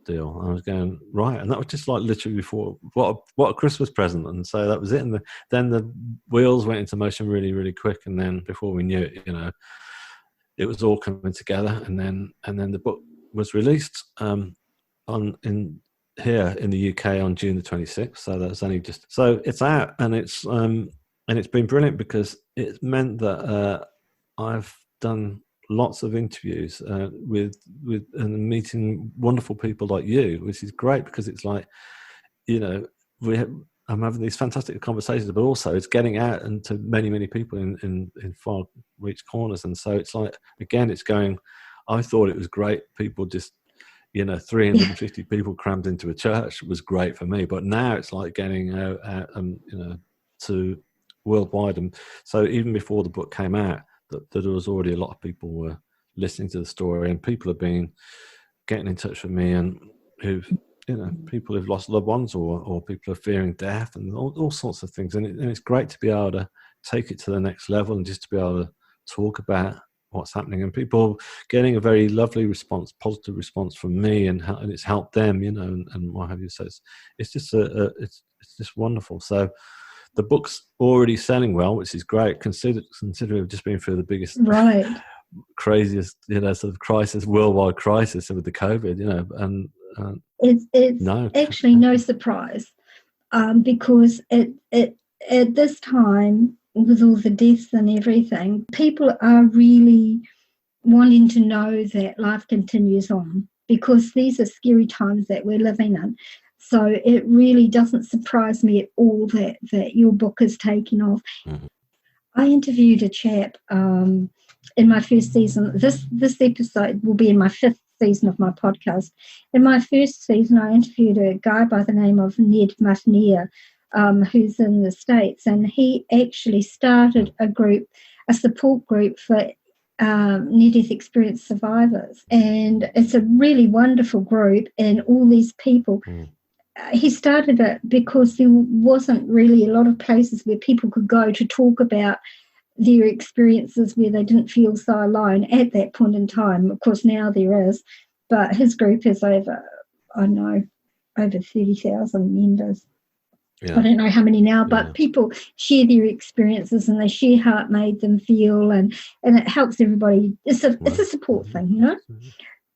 deal." And I was going, right, and that was just like literally before, what a Christmas present. And so that was it. And then the wheels went into motion really, really quick. And then before we knew it, it was all coming together. And then the book was released here in the UK on June the 26th. So that's only so it's out, and it's been brilliant because it meant that I've done lots of interviews with and meeting wonderful people like you, which is great because it's like, I'm having these fantastic conversations, but also it's getting out and to many, many people in far reach corners. And so it's like, again, it's going, I thought it was great. People just, 350 people crammed into a church was great for me. But now it's like getting out to worldwide. And so even before the book came out, that there was already a lot of people were listening to the story, and people have been getting in touch with me, and people who've lost loved ones, or people are fearing death, and all sorts of things. And it's great to be able to take it to the next level and just to be able to talk about what's happening, and people getting a very lovely response, positive response from me, and it's helped them, and what have you. So it's just it's just wonderful. So the book's already selling well, which is great, considering we've just been through the biggest, right. craziest, sort of crisis, worldwide crisis with the COVID, and It's actually no surprise, because at this time, with all the deaths and everything, people are really wanting to know that life continues on, because these are scary times that we're living in. So it really doesn't surprise me at all that your book is taking off. Mm-hmm. I interviewed a chap in my first season. This episode will be in my 5th season of my podcast. In my first season, I interviewed a guy by the name of Ned Martinier, who's in the States, and he actually started a support group for near-death experience survivors. And it's a really wonderful group, and all these people... He started it because there wasn't really a lot of places where people could go to talk about their experiences, where they didn't feel so alone at that point in time. Of course, now there is, but his group has over 30,000 members. Yeah. I don't know how many now, but people share their experiences and they share how it made them feel, and it helps everybody. It's a support thing,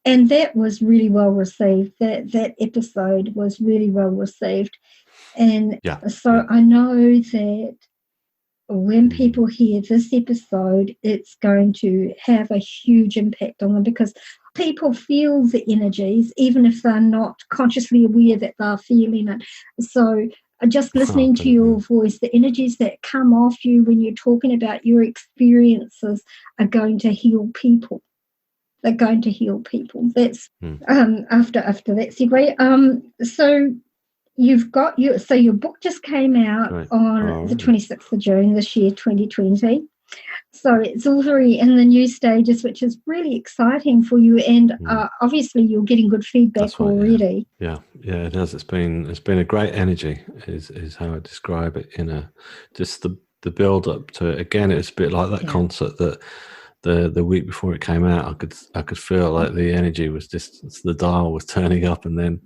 And that was really well received. That episode was really well received. And so I know that when people hear this episode, it's going to have a huge impact on them, because people feel the energies, even if they're not consciously aware that they're feeling it. So just listening to your voice, the energies that come off you when you're talking about your experiences are going to heal people. They're going to heal people. That's after that segue. So you've got your book just came out on the 26th of June this year, 2020. So it's already in the new stages, which is really exciting for you. And obviously, you're getting good feedback already. Yeah, it has. It's been a great energy, is how I describe it. Just the build up to it. Again, it's a bit like that concert that. The week before it came out, I could feel like the energy was just, the dial was turning up, and then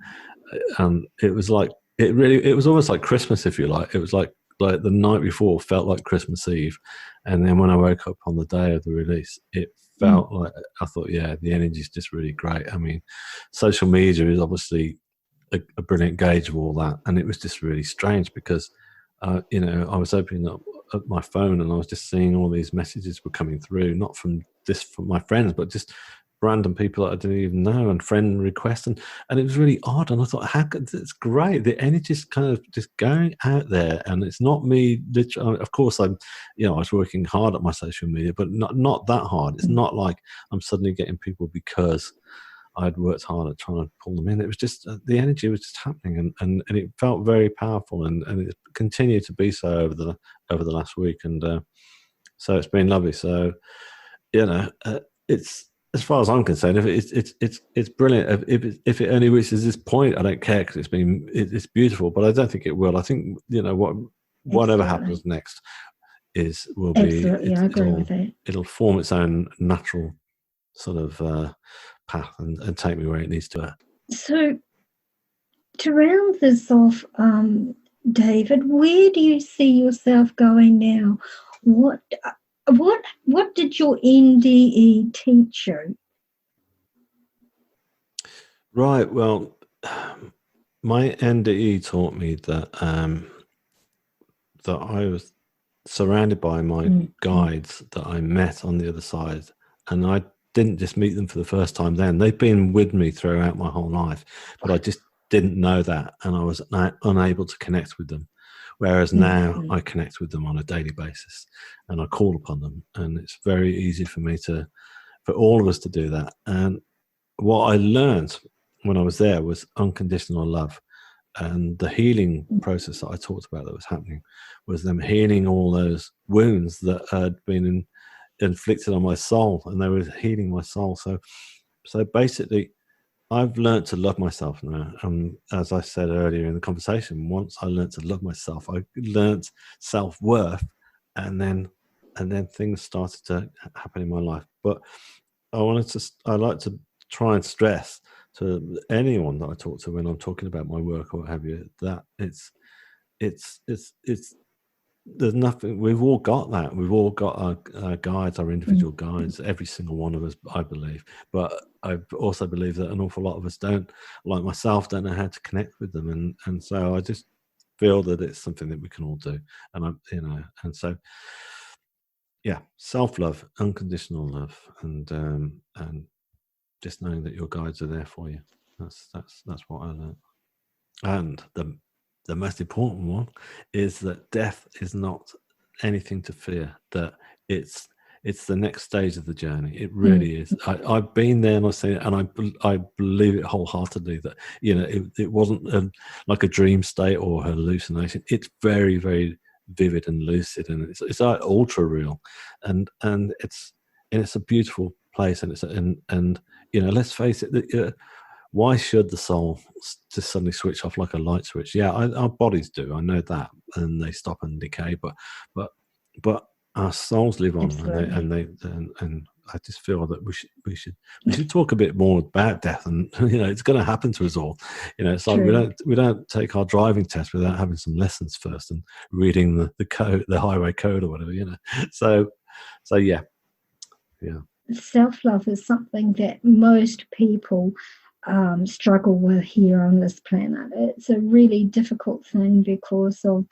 it was like it was almost like Christmas, if you like. It was like the night before felt like Christmas Eve, and then when I woke up on the day of the release, it felt like, I thought, the energy is just really great. I mean, social media is obviously a brilliant gauge of all that, and it was just really strange because I was opening up my phone and I was just seeing all these messages were coming through, not from my friends, but just random people that I didn't even know, and friend requests, and it was really odd. And I thought, it's great. The energy's kind of just going out there, and it's not me. Literally, of course, I was working hard at my social media, but not that hard. It's not like I'm suddenly getting people because I'd worked hard at trying to pull them in. It was just the energy was just happening, and it felt very powerful, and it continued to be so over the last week, and so it's been lovely. So it's, as far as I'm concerned, if it's brilliant. If it only reaches this point, I don't care, because it's beautiful. But I don't think it will. I think whatever happens next will be. I agree with that. It'll form its own natural sort of path and take me where it needs to. So, to round this off, David, where do you see yourself going now? What did your NDE teach you? Right. Well, my NDE taught me that that I was surrounded by my guides that I met on the other side, and I didn't just meet them for the first time then. They've been with me throughout my whole life, but I just didn't know that, and I was unable to connect with them. Whereas now I connect with them on a daily basis, and I call upon them, and it's very easy for all of us to do that. And what I learned when I was there was unconditional love, and the healing process that I talked about that was happening was them healing all those wounds that had been inflicted on my soul, and they were healing my soul. So basically, I've learned to love myself now. As I said earlier in the conversation, once I learned to love myself, I learned self-worth, and then things started to happen in my life. But I like to try and stress to anyone that I talk to when I'm talking about my work or what have you, that it's there's nothing. We've all got that. We've all got our guides, our individual guides. Every single one of us, I believe. But I also believe that an awful lot of us don't, like myself, don't know how to connect with them, and so I just feel that it's something that we can all do. And and so yeah, self-love, unconditional love, and just knowing that your guides are there for you. That's what I learned. And the most important one is that death is not anything to fear, that it's the next stage of the journey. It really is. I've been there and I've seen it, and I believe it wholeheartedly that it wasn't like a dream state or hallucination. It's very, very vivid and lucid, and it's like ultra real, and it's a beautiful place, and let's face it. Why should the soul just suddenly switch off like a light switch? Yeah, our bodies do. I know that, and they stop and decay. But our souls live on, and I just feel that we should talk a bit more about death, and it's going to happen to us all. It's like we don't take our driving test without having some lessons first and reading the code, the highway code or whatever. So yeah. Self-love is something that most people struggle with here on this planet. It's a really difficult thing because of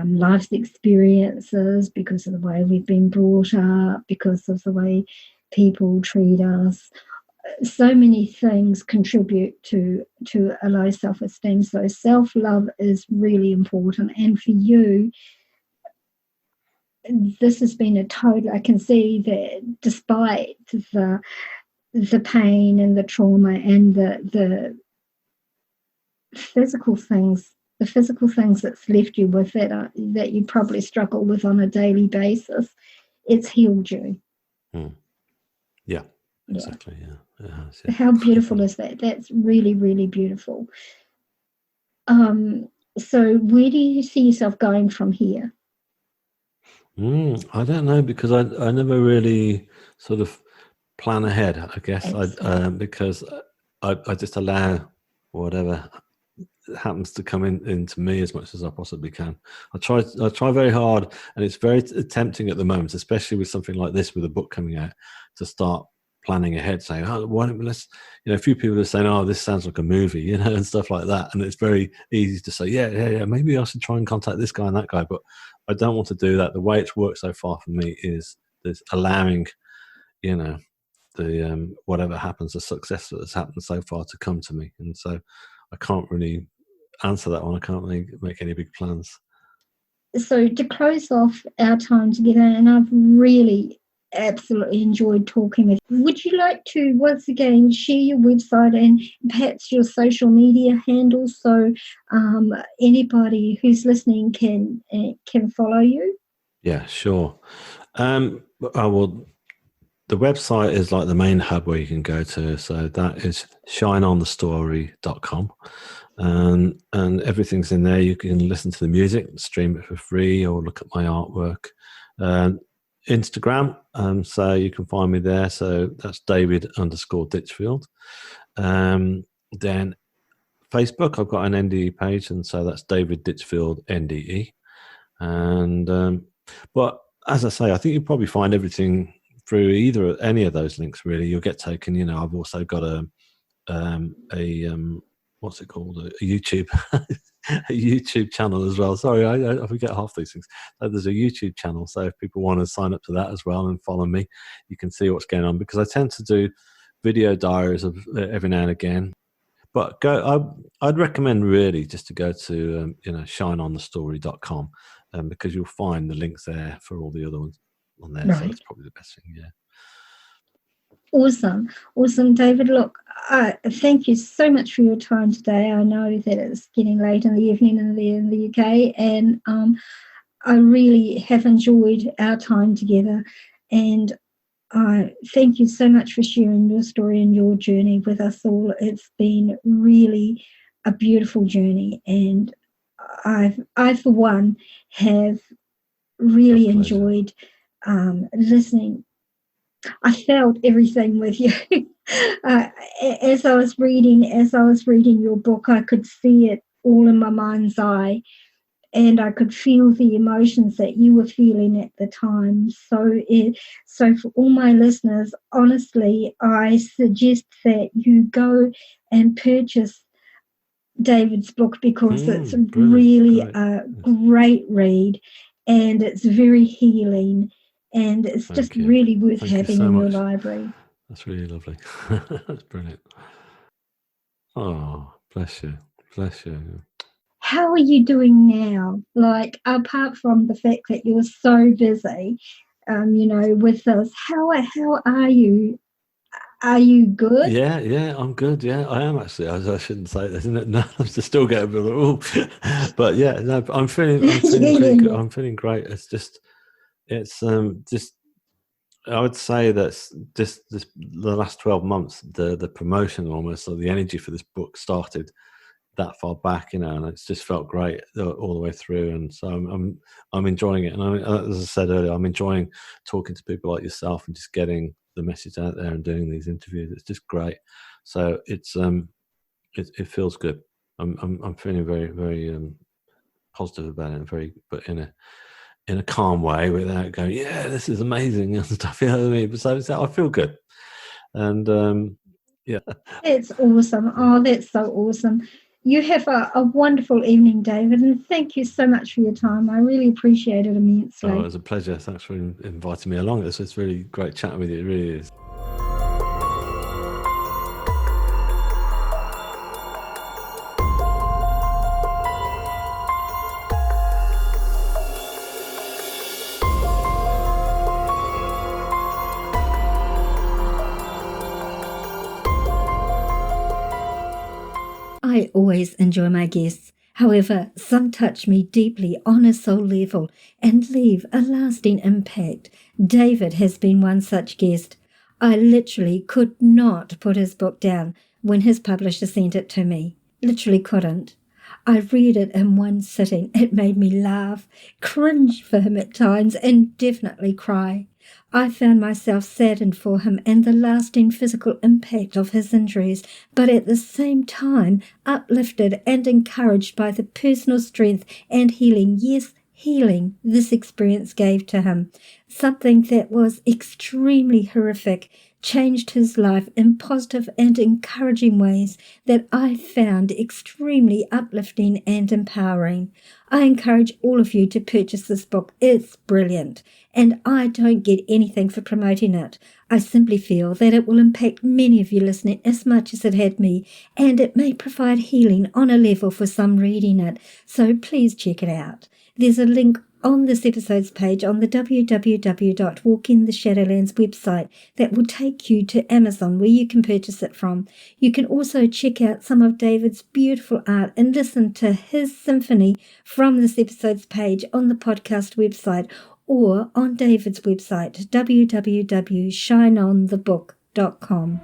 life's experiences, because of the way we've been brought up, because of the way people treat us. So many things contribute to a low self-esteem. So self-love is really important. And for you, this has been a total, I can see that despite the pain and the trauma and the physical things that's left you with that you probably struggle with on a daily basis, it's healed you. Yeah, exactly. Yeah. It has, yeah. How beautiful is that? That's really, really beautiful. So where do you see yourself going from here? I don't know, because I never really sort of plan ahead, I guess. Because I just allow whatever happens to come into me as much as I possibly can. I try very hard, and it's very tempting at the moment, especially with something like this, with a book coming out, to start planning ahead, saying, "Oh, why don't we a few people are saying, oh, this sounds like a movie," and stuff like that. And it's very easy to say, yeah, maybe I should try and contact this guy and that guy, but I don't want to do that. The way it's worked so far for me is allowing, the whatever happens, the success that has happened so far to come to me. And so I can't really answer that one. I can't really make any big plans. So to close off our time together, and I've really absolutely enjoyed talking with you, would you like to once again share your website and perhaps your social media handles so anybody who's listening can follow you? Yeah, sure. Well, the website is like the main hub where you can go to. So that is shineonthestory.com. And everything's in there. You can listen to the music, stream it for free, or look at my artwork. Instagram, so you can find me there. So that's David_Ditchfield. Then Facebook, I've got an NDE page, and so that's David Ditchfield NDE. And but as I say, I think you'll probably find everything through any of those links. Really, you'll get taken. I've also got a what's it called? A YouTube, a YouTube channel as well. Sorry, I forget half these things. So there's a YouTube channel. So if people want to sign up to that as well and follow me, you can see what's going on, because I tend to do video diaries of every now and again. But I'd recommend really just to go to shineonthestory.com, because you'll find the links there for all the other ones on there. Right. So that's probably the best thing. Yeah. Awesome, David. Look, thank you so much for your time today. I know that it's getting late in the evening in the UK, and I really have enjoyed our time together. And thank you so much for sharing your story and your journey with us all. It's been really a beautiful journey, and I for one have really enjoyed listening. I felt everything with you. As I was reading your book, I could see it all in my mind's eye, and I could feel the emotions that you were feeling at the time. So for all my listeners, honestly, I suggest that you go and purchase David's book, because it's Brilliant. really Great. a great read, and it's very healing, and it's just Thank you. really worth Thank you having so in your much. library. That's really lovely. That's brilliant. Oh, bless you. Bless you. How are you doing now? Like, apart from the fact that you're so busy, with this, how are you? Are you good? Yeah, I'm good. Yeah, I am actually. I shouldn't say this, isn't it? No, I'm still getting a bit of, but yeah, no, I'm feeling pretty good. Yeah. I'm feeling great. It's just I would say that's just the last 12 months, the promotion almost, or the energy for this book started that far back, and it's just felt great all the way through. And so I'm enjoying it. And as I said earlier, I'm enjoying talking to people like yourself and just getting the message out there and doing these interviews. It's just great. So it feels good. I'm feeling very, very positive about it, but in a calm way, without going, yeah, this is amazing and stuff. You know what I mean? So I feel good, and yeah. That's awesome. Oh, that's so awesome. You have a wonderful evening, David, and thank you so much for your time. I really appreciate it immensely. Oh, it was a pleasure. Thanks for inviting me along. It's really great chatting with you. It really is. I always enjoy my guests. However, some touch me deeply on a soul level and leave a lasting impact. David has been one such guest. I literally could not put his book down when his publisher sent it to me. Literally couldn't. I read it in one sitting. It made me laugh, cringe for him at times, and definitely cry. I found myself saddened for him and the lasting physical impact of his injuries, but at the same time uplifted and encouraged by the personal strength and healing, yes, healing, this experience gave to him. Something that was extremely horrific changed his life in positive and encouraging ways that I found extremely uplifting and empowering. I encourage all of you to purchase this book. It's brilliant, and I don't get anything for promoting it. I simply feel that it will impact many of you listening as much as it had me, and it may provide healing on a level for some reading it, so please check it out. There's a link on this episode's page on the www.walkingtheshadowlands website that will take you to Amazon, where you can purchase it from. You can also check out some of David's beautiful art and listen to his symphony from this episode's page on the podcast website, or on David's website, www.shineonthebook.com.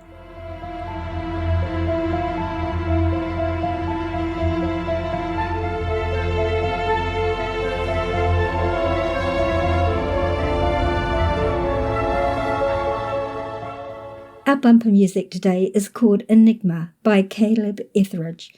Our bumper music today is called Enigma by Caleb Etheridge.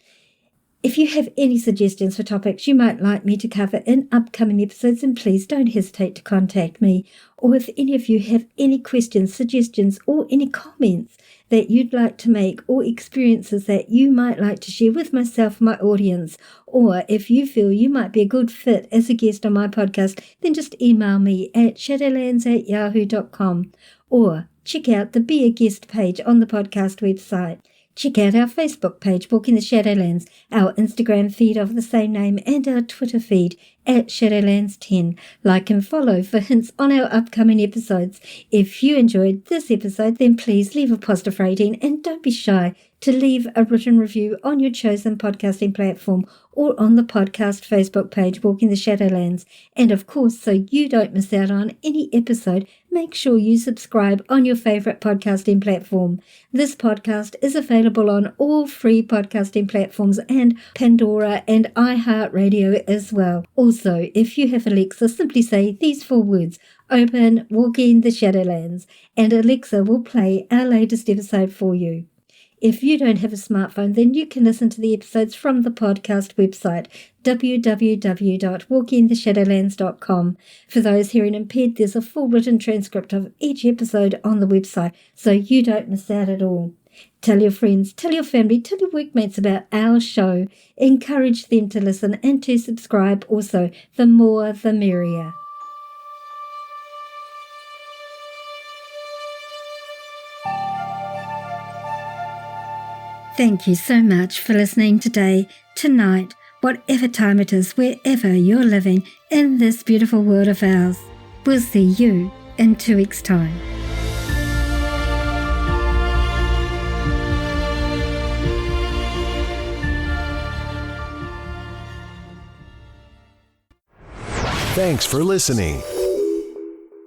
If you have any suggestions for topics you might like me to cover in upcoming episodes, then please don't hesitate to contact me. Or if any of you have any questions, suggestions, or any comments that you'd like to make, or experiences that you might like to share with myself and my audience, or if you feel you might be a good fit as a guest on my podcast, then just email me at shadowlands@yahoo.com, or check out the Be a Guest page on the podcast website. Check out our Facebook page, Walking the Shadowlands, our Instagram feed of the same name, and our Twitter feed at Shadowlands10. Like and follow for hints on our upcoming episodes. If you enjoyed this episode, then please leave a positive rating, and don't be shy to leave a written review on your chosen podcasting platform or on the podcast Facebook page, Walking the Shadowlands. And of course, so you don't miss out on any episode, make sure you subscribe on your favorite podcasting platform. This podcast is available on all free podcasting platforms and Pandora and iHeartRadio as well. Also, if you have Alexa, simply say these 4 words: open Walking the Shadowlands, and Alexa will play our latest episode for you. If you don't have a smartphone, then you can listen to the episodes from the podcast website, www.walkingtheshadowlands.com. For those hearing impaired, there's a full written transcript of each episode on the website, so you don't miss out at all. Tell your friends, tell your family, tell your workmates about our show. Encourage them to listen and to subscribe also. The more, the merrier. Thank you so much for listening today, tonight, whatever time it is, wherever you're living in this beautiful world of ours. We'll see you in 2 weeks' time. Thanks for listening.